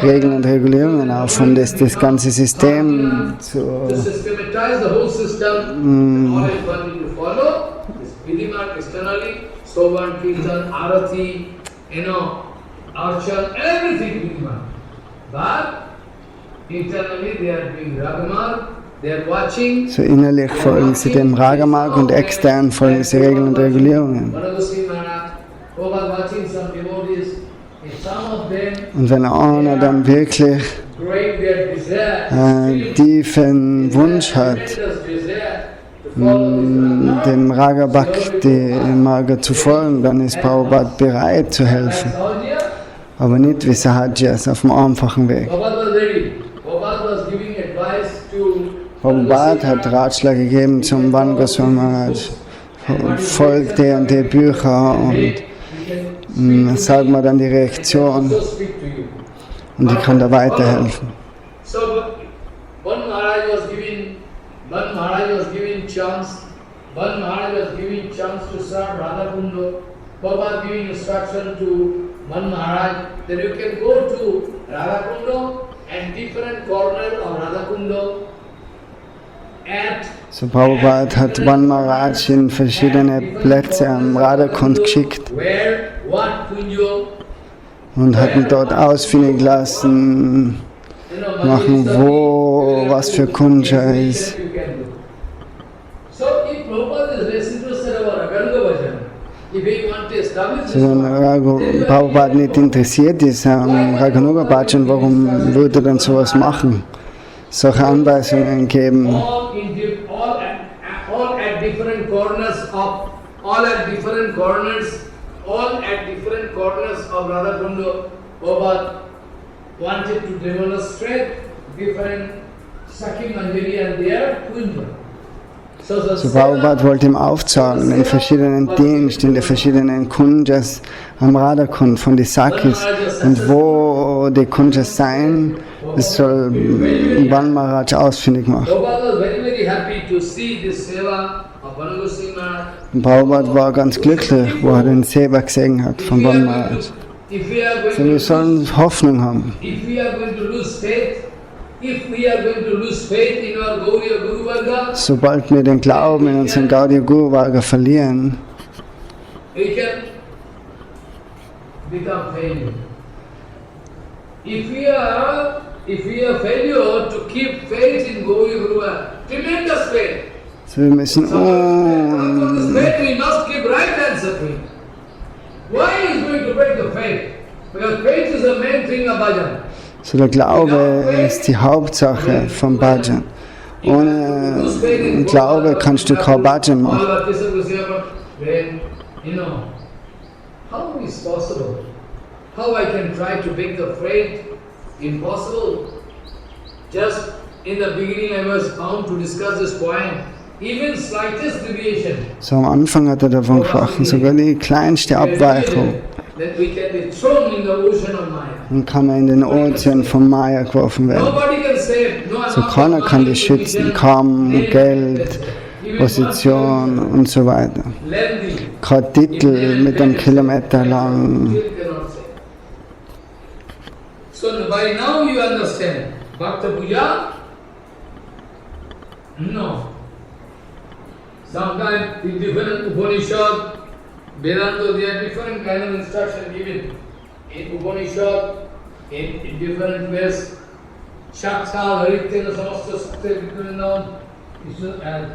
Regeln und Regulierungen auf, um das ganze System zu
systematize the whole system. All is one need to follow. This Vidimarg externally, Sovan, Kirtan, Arati, Archan, everything Vidimarg. But internally they are doing Ragamarg, they are watching.
So innerlich folgen sie dem Ragamarg und extern folgen sie Regeln und Regulierungen.
Vanagosri Maharaj, Prabhupada watching some devotees, if some of them
Und wenn einer dann wirklich
growing their desire,
tiefen Wunsch hat,
tremendous desire to follow this Ragamarg,
dem Raga Bhakti Marga zu folgen, dann ist Prabhupada bereit zu helfen.
Sahajiya,
Aber nicht wie Sahajias auf dem einfachen Weg.
Prabhupada was ready. Prabhupada was giving advice to
Prabhupada hat Ratschläge gegeben zum Van Goswami Maharaj. Folgt der und der Bücher und sag mal dann die Reaktion
so speak to you.
und ich kann da weiterhelfen.
So Van Maharaj was giving chance. Van Maharaj was giving chance to serve Radha Kundo. Prabhupada giving instruction to Van Maharaj that you can go to Radha Kundo and different corner of Radha Kundo at
So Prabhupada hat Van Maharaj in verschiedene Plätze am Radhakund geschickt
where what Kunjo
und hat ihn dort ausfindig lassen, machen, wo was für Kunja ist.
So if Prabhupada is less interested about Raganuga Bhajan, if he wants to establish
So, wenn Prabhupada nicht interessiert ist am Raganuga Bhajan, warum würde er dann sowas machen? Solche Anweisungen geben.
all at different corners all at different corners of Radhakunda, Prabhupada wanted to demonstrate different Sakhi Manjari and their Kunja.
So Prabhupada wollte ihm aufzeigen, den verschiedenen Diensten, in den verschiedenen Kunjas am Radhakund von den Sakis und wo die Kunjas sein, das soll Ban Maharaj ausfindig machen. Und Prabhupada war ganz glücklich, wo er den Seva gesehen hat von Ban Maharaj. So, wir sollen Hoffnung haben. Sobald wir den Glauben in unseren Gaudiya Guru Varga verlieren,
if we are failure to keep faith in Gaudiya Guru Varga, tremendous faith.
so wir müssen
We must keep right answer faith. Why is going to break the faith? Because faith is the main thing of bhajan.
So der Glaube ist die Hauptsache vom Bhajan. Ohne Glaube kannst du kein Bhajan machen.
How is possible? How I can try to break the faith? Impossible. Just in the beginning I was bound to discuss this point. Even slightest deviation.
So am Anfang hat er davon gesprochen, sogar die kleinste Abweichung.
That we can be thrown in the ocean of Maya.
Dann kann man in den Ozean von Maya geworfen werden.
Nobody can save. No
So keiner kann dich schützen, kaum Geld, Position und so weiter. Kein Titel mit einem Kilometer lang.
So by now you understand. Bhakta Puja? No. Sometimes in different Upanishad, Vedanta, there are different kind of instruction given. In Upanishad, in different ways, Shaksa, Haritya, Samasta, Sakta, Vrindavan, and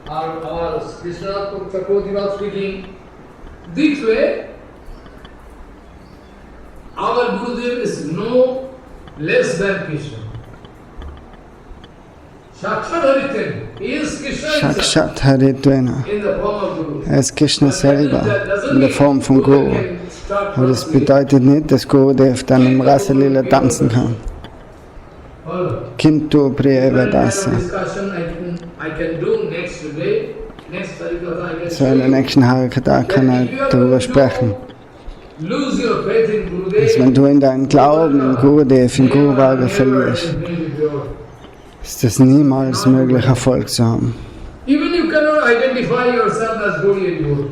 our Krishna Chakravarti was speaking. This way, our Gurudev is no less than Krishna. Sakshat Haritya is Krishna himself
Sakshat Haritvena.
in the form of Guru.
Er ist Krishna selber in der Form von Guru. Aber das bedeutet nicht, dass Gurudev dann im Rasalila tanzen kann. Kintu Priyeva Dasa. So in der nächsten Harikata kann er darüber sprechen. Dass wenn du in deinen Glauben in Gurudev, in Guru Varga verlierst, ist es niemals möglich, Erfolg zu haben. Du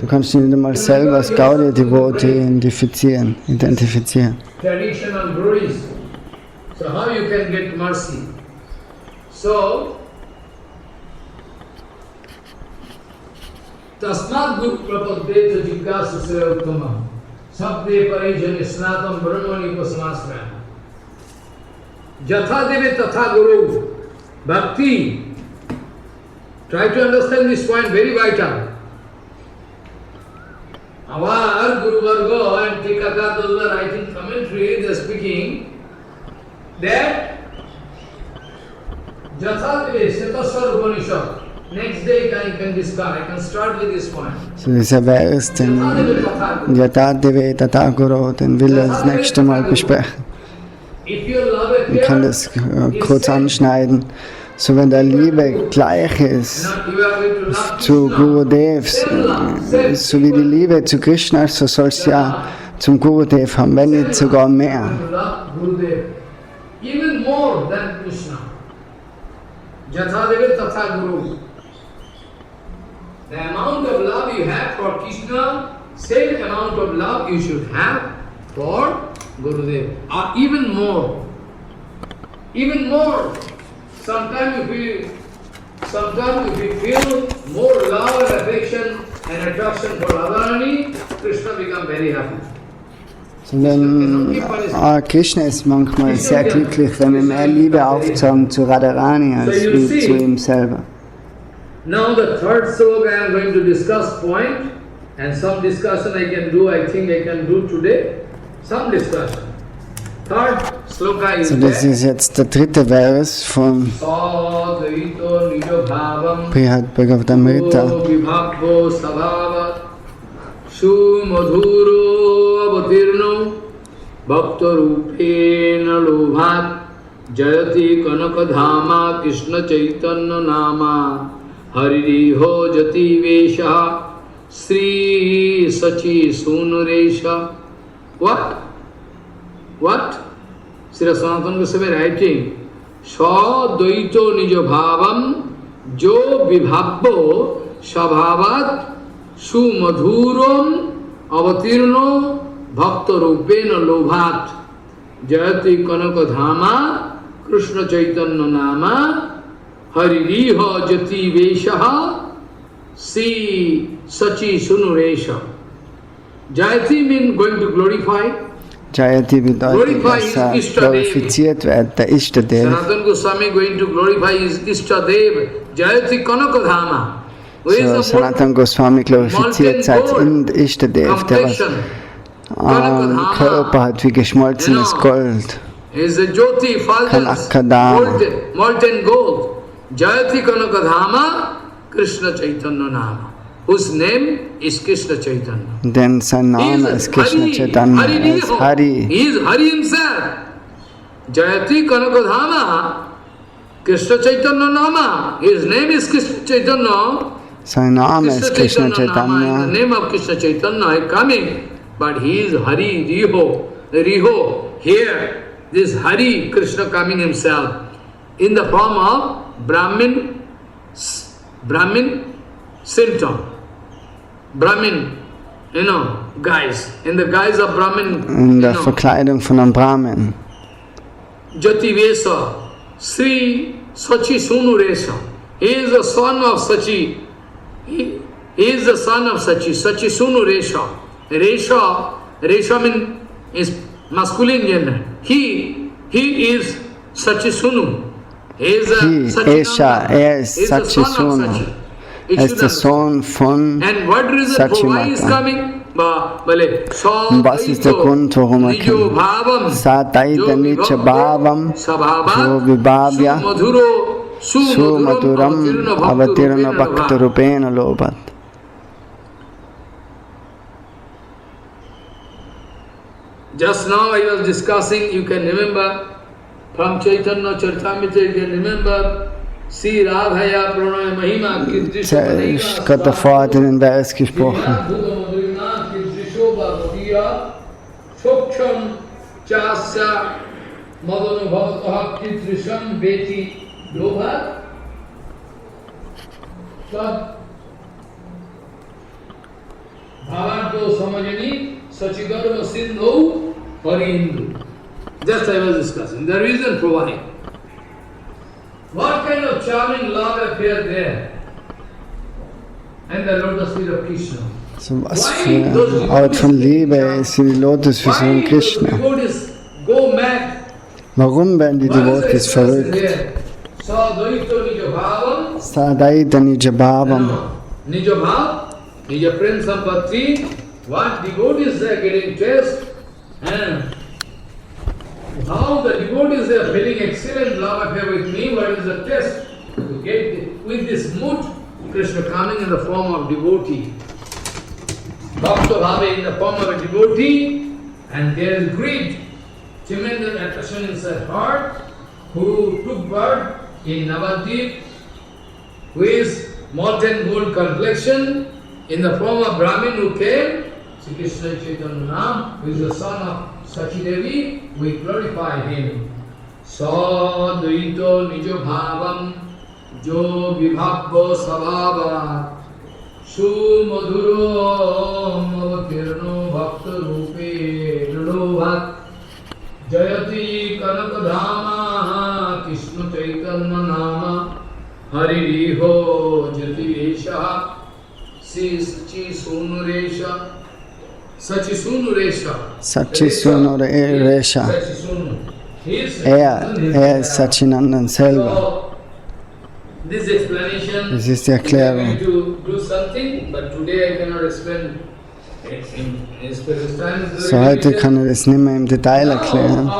kannst dich nicht einmal selber als Gaudiya Devotee identifizieren.
So how you can get mercy? So, Tasmat Guru Prapadeta Jikasu Seva Uttama Sabde Parijani Snatam Brahmani Upasamasraya Jatha Deve Tatha Guru Bhakti. Try to understand this point, very vital. Our Guru Varga and Tikakar, those were writing commentary, they are speaking that Jatha Setaswar Upanishad. Next day I can discuss. I can start with this point.
So dieser Vers, den Yatadeve Tathaguru, den will er das nächste Mal besprechen. Ich kann das kurz anschneiden. So wenn der Liebe gleich ist zu Gurudevs, so wie die Liebe zu Krishna, so soll es ja zum Gurudev haben, wenn nicht sogar mehr.
Even more than Krishna. Jathadeva Tatha Guru. The amount of love you have for Krishna, same amount of love you should have for Gurudev. Or even more. Even more. Sometimes if we feel more love and affection and attraction for Radharani, Krishna becomes very happy.
Sondern Krishna ist manchmal sehr glücklich, wenn wir mehr Liebe aufzeigen zu Radharani als wie zu ihm selber.
Now the third sloka I am going to discuss point, and some discussion I think I can do today. Some discussion. Third sloka is
so das ist jetzt der dritte Vers von Brihad Bhagavatamrita.
सुमधुरो अवतीर्णो भक्तरूपेण लोभात् जयति कनकधामा कृष्ण चैतन्य नामा हरिहो जति वेशः श्री सचि सुनरेश. What? Sri Sanatana Goswami writing, Sadvaito nijo bhavam jo vibhabbo sabhavat sumadhuram avatirno bhakta rupena lobhat jayati kanakadhama Krishna Chaitanya nama haririha jati veshaha si sachi sunuresha. Jayati means going to glorify.
Jayati bedeutet, dass glorifiziert wird, der Ishtadev.
Sanatana Goswami going to glorify his Ishtadev, Jayati Kanakadhama.
So, Sanatana Goswami glorifiziert sein Ishtadev, der was Körper hat wie geschmolzenes Gold. Kanakadhama.
Molten gold. Jayati Kanakadhama, Krishna Chaitanya Nama. Whose name is Krishna Chaitanya.
Denn sein Name ist Krishna Chaitanya. Er ist Hari.
He is Hari himself. Jayati Kanakadhama, Krishna Chaitanya Nama. His name is Krishna Chaitanya.
Sein Name ist Krishna Chaitanya.
The name of Krishna Chaitanya is coming, but he is Hari, Riho. Here, this Hari, Krishna coming himself in the form of Brahmin symptom. Brahmin, guise. In the guise of Brahmin.
In der Verkleidung von einem Brahmin.
Jati Vesa, Sri Sachi Sunu Resha. He is the son of Sachi. He is the son of Sachi. Sachi Sunu Resha. Resha means is masculine gender. He is Sachi Sunu. He is
Esha, ist Sachi Sunu. Ist der Sohn von Sachimata. Und was ist der Grund, warum er kommt? Sadaita Nicha Bhavam Vibhavya Sumaduram Avatirana Bhakta Rupena Lobhat.
Just now I was discussing, you can remember, from Chaitanya Charitamrita, you can remember, Sri Radhaya Pranaya Mahima
Ich gerade davor hat in den Vers gesprochen.
Just I was discussing. The reason for why. What kind of charming love affair there? And the lotus feet of Krishna.
So was für Art von Liebe ist die Lotusfüße von Krishna. Warum werden die Devotees verrückt? Sadaita Nija Bhavam.
Nija Bhav, Nija Prem Sampatti, what devotees are getting taste, and how the devotees are feeling excellent love affair with me, what is the test? To get with this mood, Krishna coming in the form of devotee. Bhakta Bhava in the form of a devotee, and there is greed, tremendous attraction inside heart, who took birth in Navadvip, who is molten gold complexion, in the form of Brahmin who came, Sri Krishna Chaitanya Nam, who is the son of Sachi Devi, we glorify him. Sadvaito nijo bhavam jo vibhabbo sabhava sumadhuro avatirno bhakta rupe lobhat jayati kanakadhama Krishna Chaitanya nama haririho jati vesha si sachi sunuresha. Sachi Sunu Resha.
Sachi Sunu Resha. Er ist Sachinandan selber. Das ist die Erklärung. So heute kann er das nicht mehr im Detail erklären.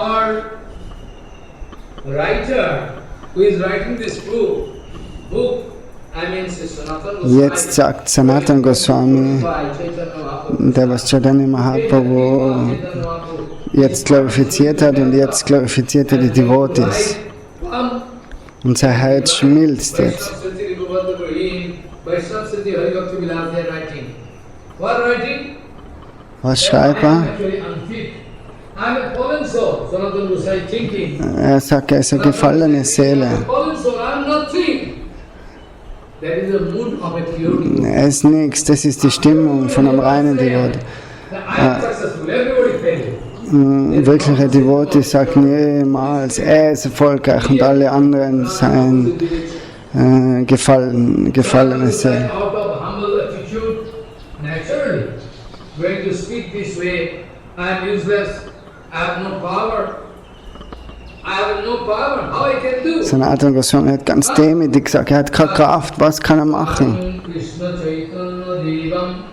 Jetzt sagt Sanatana Goswami, der was Chaitanya Mahaprabhu jetzt glorifiziert hat und jetzt glorifiziert er die Devotees. Und sein Herz schmilzt jetzt. Was schreibt er? Er sagt, er ist eine gefallene Seele. Er ist nichts, das ist die Stimmung von einem reinen Devotee. Wirkliche Devotee sagen jemals, er ist erfolgreich und alle anderen seien gefallene Seelen. Sanatana Goswami hat ganz demütig gesagt, er hat keine Kraft, was kann er machen?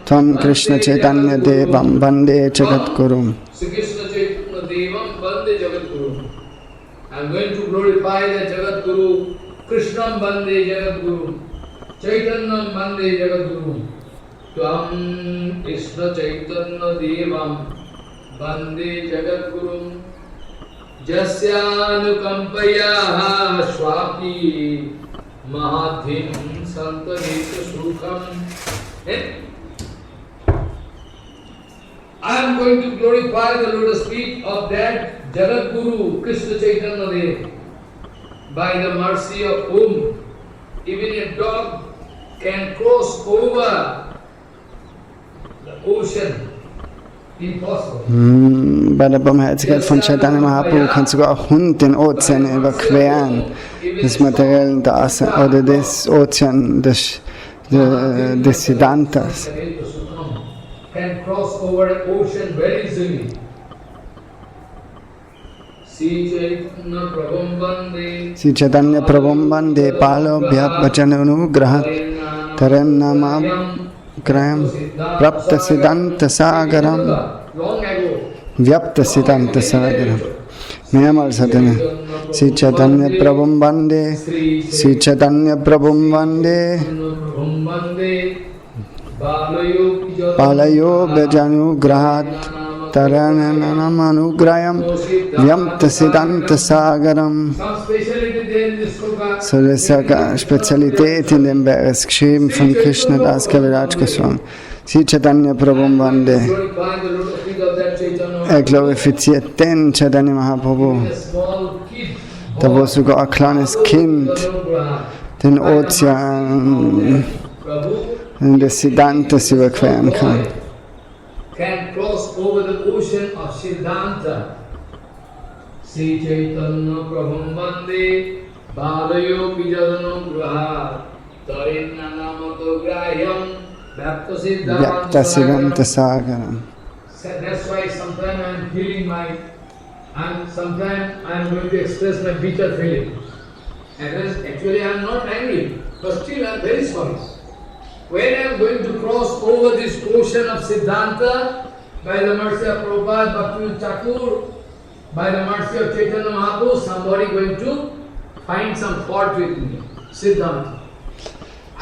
Tam Krishna Chaitanya Devam Bande Jagadgurum.
I'm going to glorify the Jagadguru, Krishnam Bande Jagadguru, Chaitanyam Bande Jagadguru. Tvam Krishna Chaitanya Devam Bande Jagadgurum. Jasyanukampayaha Shwapi Mahadhim Santanita Sukham. I am going to glorify the lotus feet of that Jagadguru Krishna Chaitanya Dev, by the mercy of whom even a dog can cross over the ocean.
Bei der Barmherzigkeit von Chaitanya Mahaprabhu kann sogar auch Hund den Ozean überqueren, des materiellen Daseins oder des Ozean, des Siddhantas. Sri Chaitanya Prabhum Bande Palo Bhyabhajanu Grahat Taran Nama Graham Prapta Siddhanta Sagaram Vyapta Siddhanta Sagaram. Mehrmals hat er Sri Chaitanya Prabhum Bande, Sri Chaitanya Prabhum Bande, Palayo Bhajanu Grahat Taranamanugrayam Vyamta Siddhanta Sagaram. So, das ist eine Spezialität in dem Vers, geschrieben von Krishna Das Kaviraj Goswami. Sri Chaitanya Prabhum Bande. Er glorifiziert den Chaitanya Mahaprabhu, da wo sogar ein kleines Kind den Ozean des Siddhantas überqueren kann.
Can cross over the ocean of Siddhanta. Sri Chaitanya Prabhum Bande Balayo Pijadano Graha Tarinna Namato Graham Vyapta
Siddhanta Sagaram.
That's why sometimes I am feeling sometimes I am going to express my bitter feeling. And actually I am not angry, but still I am very sorry. When I am going to cross over this ocean of Siddhanta, by the mercy of Prabhupada, Bhaktivinoda Thakur, by the mercy of Chaitanya Mahaprabhu, somebody going to find some fault with me, Siddhanta.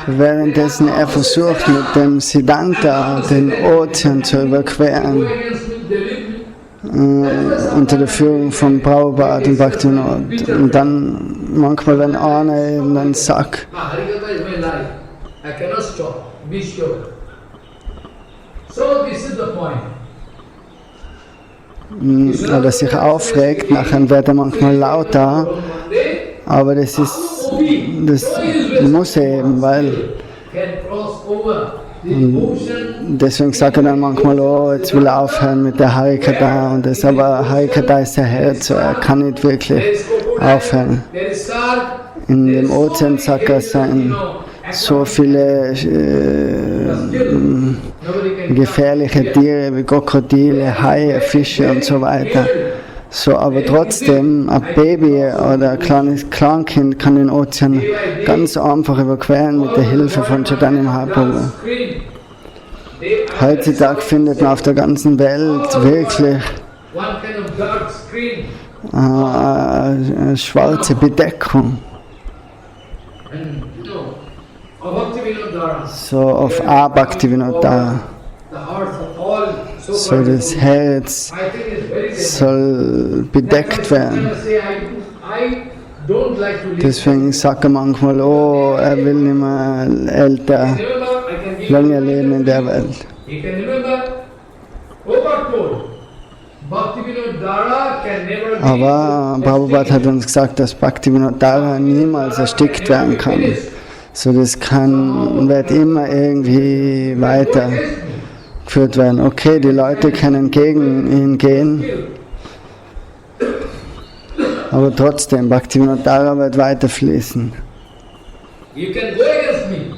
Währenddessen er versucht, mit dem Siddhanta den Ozean zu überqueren, unter der Führung von Prabhupada und Bhaktivinoda. Und dann manchmal, wenn einer eben einen Sack oder sich aufregt, nachher wird er manchmal lauter, aber das muss er eben, weil deswegen sagt er dann manchmal, oh, jetzt will er aufhören mit der Harikatha und das, aber Harikatha ist der Herz, so er kann nicht wirklich aufhören. In dem Ozean, sagt er, sind so viele gefährliche Tiere wie Krokodile, Haie, Fische und so weiter. So, aber trotzdem, ein Baby oder ein kleines Kleinkind kann den Ozean ganz einfach überqueren mit der Hilfe von Chaitanya Mahaprabhu. Heutzutage findet man auf der ganzen Welt wirklich eine schwarze Bedeckung.
Bhaktivinoda.
so auf A Bhaktivinoda.
The hearts of all so
So das Herz
I think it's very different.
soll bedeckt werden.
I don't like to live.
Deswegen sagt er manchmal, oh, er will nicht mehr älter,
Remember, I can give
lange leben in der Welt.
You can remember, Prabhupada told, Bhaktivinoda can never be
Aber Prabhupada hat uns gesagt, dass Bhaktivinoda niemals erstickt werden kann. So das wird immer irgendwie weitergeführt werden. Okay, die Leute können gegen ihn gehen, aber trotzdem, Bhaktivinoda wird weiter fließen.
You can go against me,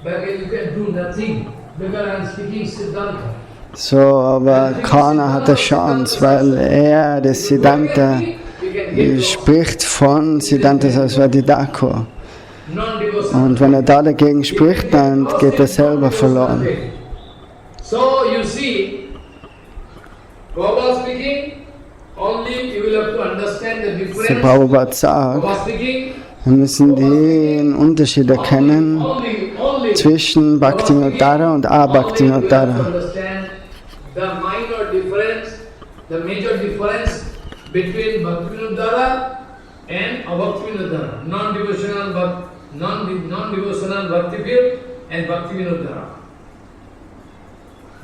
but you can do nothing because I am speaking Siddhanta.
So, aber keiner hat eine Chance, weil er, das Siddhanta, spricht von Siddhanta Saraswati Thakur. Und wenn er da dagegen spricht, dann geht er selber verloren.
So you see, Prabhupada speaking, only you will have to understand the
So
difference.
Prabhupada sagt,
Prabhupada speaking,
wir müssen den Unterschied erkennen
only
zwischen Bhaktivinoda und A-Bhaktivinoda.
understand the minor difference, the major difference between Bhaktivinoda and Abhaktivinoda, non-devotional Bhakti field and Bhaktivinoda.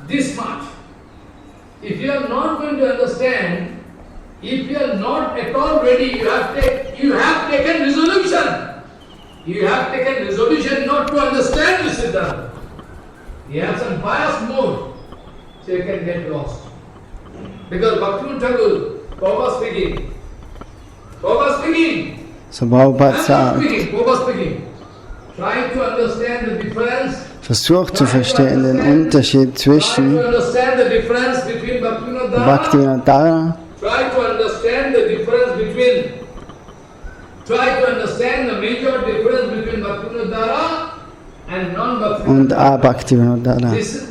This much. If you are not going to understand, if you are not at all ready, you have taken resolution. You have taken resolution not to understand the Siddhanta. You have some bias mode, so you can get lost. Because Bhaktivinoda Thakur, Prabhupada speaking,
So Prabhupada
I'm
sagt,
Prabhupada speaking, trying to understand the difference,
versucht zu verstehen den Unterschied
try
zwischen
to understand the difference between Bhaktivinoda,
Bhaktivinoda
try to understand the difference between, try to understand the major difference between Bhaktivinoda and non-Bhaktivinoda.
und A-Bhaktivinoda.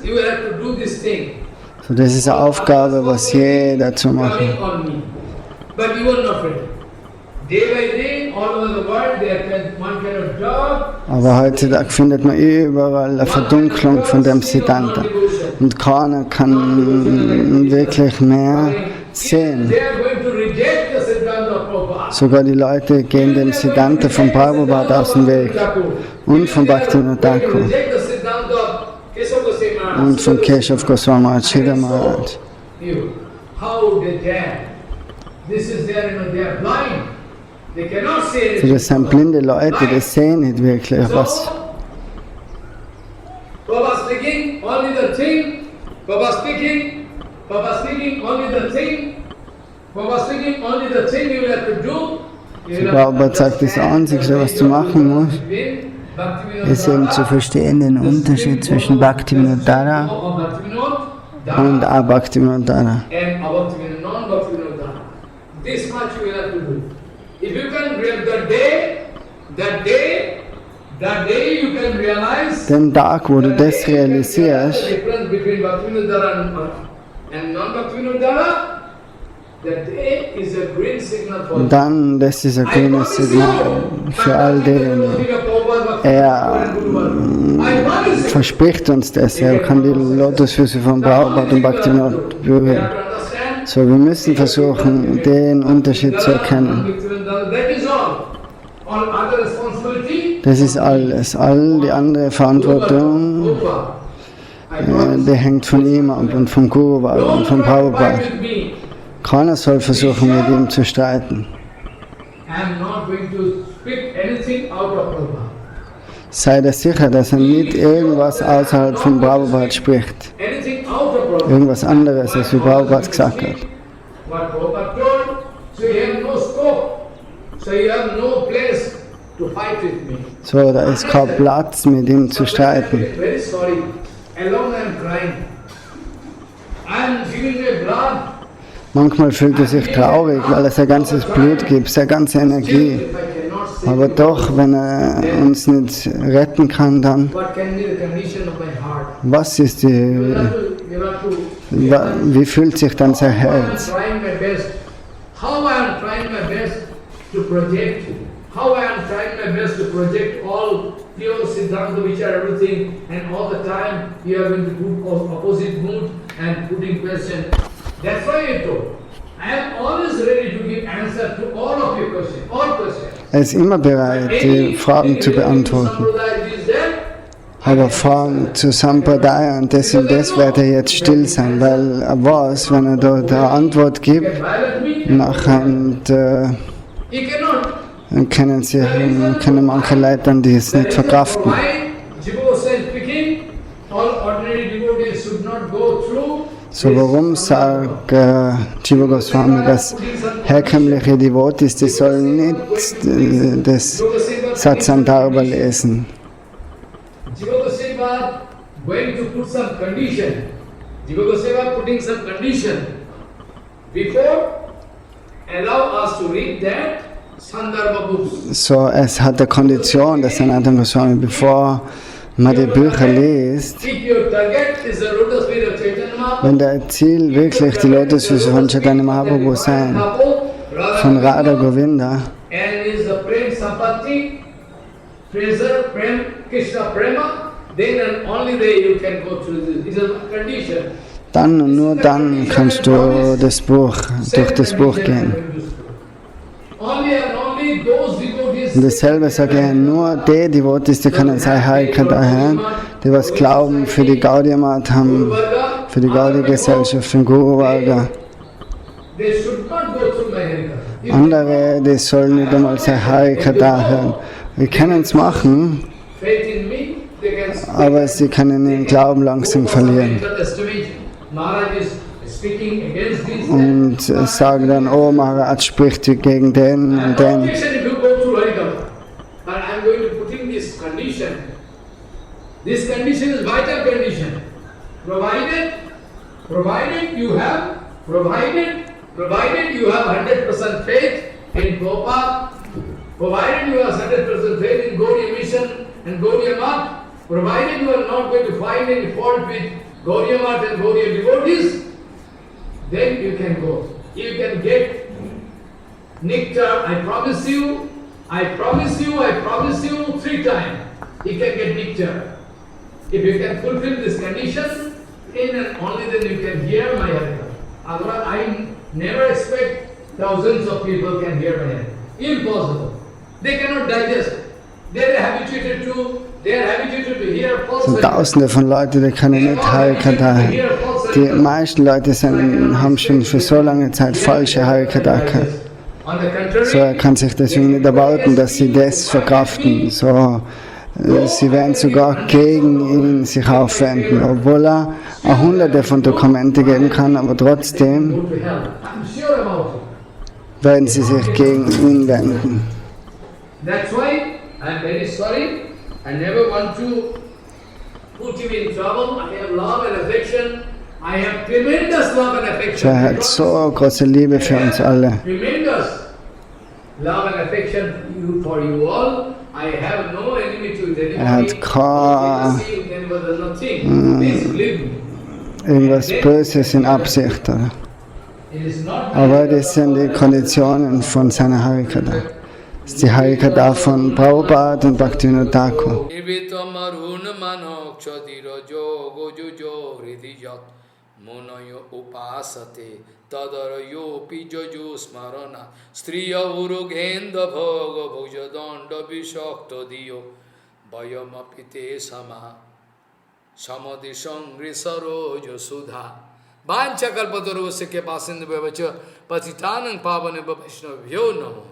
You will have to do this thing.
So das ist eine Aufgabe, was jeder zu machen.
Coming on me. But you are not ready. Day by day, all over the world, there can one kind of job.
Aber heutzutage findet man überall eine Verdunklung von dem Siddhanta. Und keiner kann wirklich mehr sehen.
They are going to reject the Siddhanta of Prabhupada.
Sogar die Leute gehen dem Siddhanta von Prabhupada aus dem Weg und von Bhaktivinoda Thakur
Reject the Siddhanta of Keshav Goswami Maharaj.
und von Keshav Goswami Maharaj, Sridhar Maharaj.
How they dare? This is there, they are blind. They cannot say
So, das sind blinde Leute, die sehen nicht wirklich, was.
Prabhupada speaking, only the thing. Prabhupada speaking, only the thing. Prabhupada speaking, only the thing you will have to do.
So, Prabhupada sagt, das Einzige, was du machen musst, ist eben zu verstehen den Unterschied zwischen Bhaktivinoda und A-Bhaktivinoda.
And Abhaktivinoda, non-Bhaktivinoda. This much you will have to do. If you can realize that day you can realize
Den Tag, wo du das
the
realisierst,
difference between Bhaktivinoda and non-Bhaktivinoda, that day is a green signal for you.
dann, das ist ein grünes Signal für all diejenigen. Er verspricht uns das, er kann die Lotusfüße von Prabhupada und Bhaktivinoda berühren. So, wir müssen versuchen, den Unterschied zu erkennen. Das ist alles. All die andere Verantwortung, die hängt von ihm ab und vom Guru ab und von Prabhupada. Keiner soll versuchen, mit ihm zu streiten. Sei dir sicher, dass er nicht irgendwas außerhalb von Prabhupada spricht. Irgendwas anderes, als wie Prabhupada gesagt hat. So, da ist kein Platz, mit ihm zu streiten. Manchmal fühlt er sich traurig, weil er sein ganzes Blut gibt, seine ganze Energie. Aber doch, wenn er uns nicht retten kann, dann was ist wie fühlt sich dann sein Herz?
how I am trying my best to project all pure Siddhanta Vichar, everything, and all the time you are going to put opposite mood and putting question. That's why I told. I am always ready to give answer to all of your questions, all questions.
Er ist immer bereit, die Fragen zu beantworten. Aber Fragen zu Sampradaya und das wird er jetzt still sein, weil er weiß, wenn er dort eine Antwort gibt, nachher können manche Leute dann dies nicht verkraften. So, warum sagt Jiva Goswami, dass herkömmliche Devotis, die sollen nicht das Satsandarbha lesen?
Jiva Goswami going to put some condition. Jiva Goswami putting some condition before allow us to read that Sandarbha books.
So, es hat eine Kondition, dass Sanatana Goswami, bevor man die Bücher liest, wenn der Ziel wirklich die Lotusfüße von Chaitanya Mahaprabhu sein, von Radha Govinda, dann und nur dann kannst du durch das Buch gehen. Und dasselbe sage ich, nur die Devotis, die können sein Harikatha hören, die was glauben für die Gaudiya Math haben, für die Gaudiya Gesellschaft, für den Guru Varga. Andere, die sollen nicht einmal sein Harikatha hören. Wir können es machen, aber sie können den Glauben langsam verlieren. Und sagen dann, oh, Maharaj spricht gegen den und den.
This condition is vital condition. Provided you have 100% faith in Prabhupada, provided you have 100% faith in Gaudiya mission and Gaudiya Math, provided you are not going to find any fault with Gaudiya Math and Gaudiya devotees, then you can go. You can get nectar. I promise you 3 times. You can get nectar. If you can fulfill this condition, then only then you can hear my Harikatha. Otherwise, I never expect thousands of people can hear my Harikatha. Impossible. They cannot digest. They are habituated to hear false.
Tausende von Leuten, die können nicht Harikatha hören. Die meisten Leute haben schon für so lange Zeit falsche Harikatha gehört. So, er kann sich deswegen nicht erwarten, dass sie das verkraften. So, sie werden sogar gegen ihn sich aufwenden, obwohl er hunderte von Dokumenten geben kann, aber trotzdem werden sie sich gegen ihn wenden.
That's why I'm very sorry. I never want to put you in trouble. I have love and affection. I have tremendous love and affection.
Er hat so große Liebe für uns alle.
Tremendous love and affection for you all. I have no enmity with anybody.
Er hat irgendwas Böses in Absicht. Oder? Aber das sind die Konditionen von seiner Harikatha. Das ist die Harikatha von Prabhupada und Bhaktivinoda Thakur.
Monoyo upasate tadarayo pijojo smarana striya urugenda bhoga bhujadanda vishakta diyo vayamapite sama samadhi sangri saroja sudha vancha kalpatarusya ke pasinda bhavacha patitanang pavane vaishnavyo namo.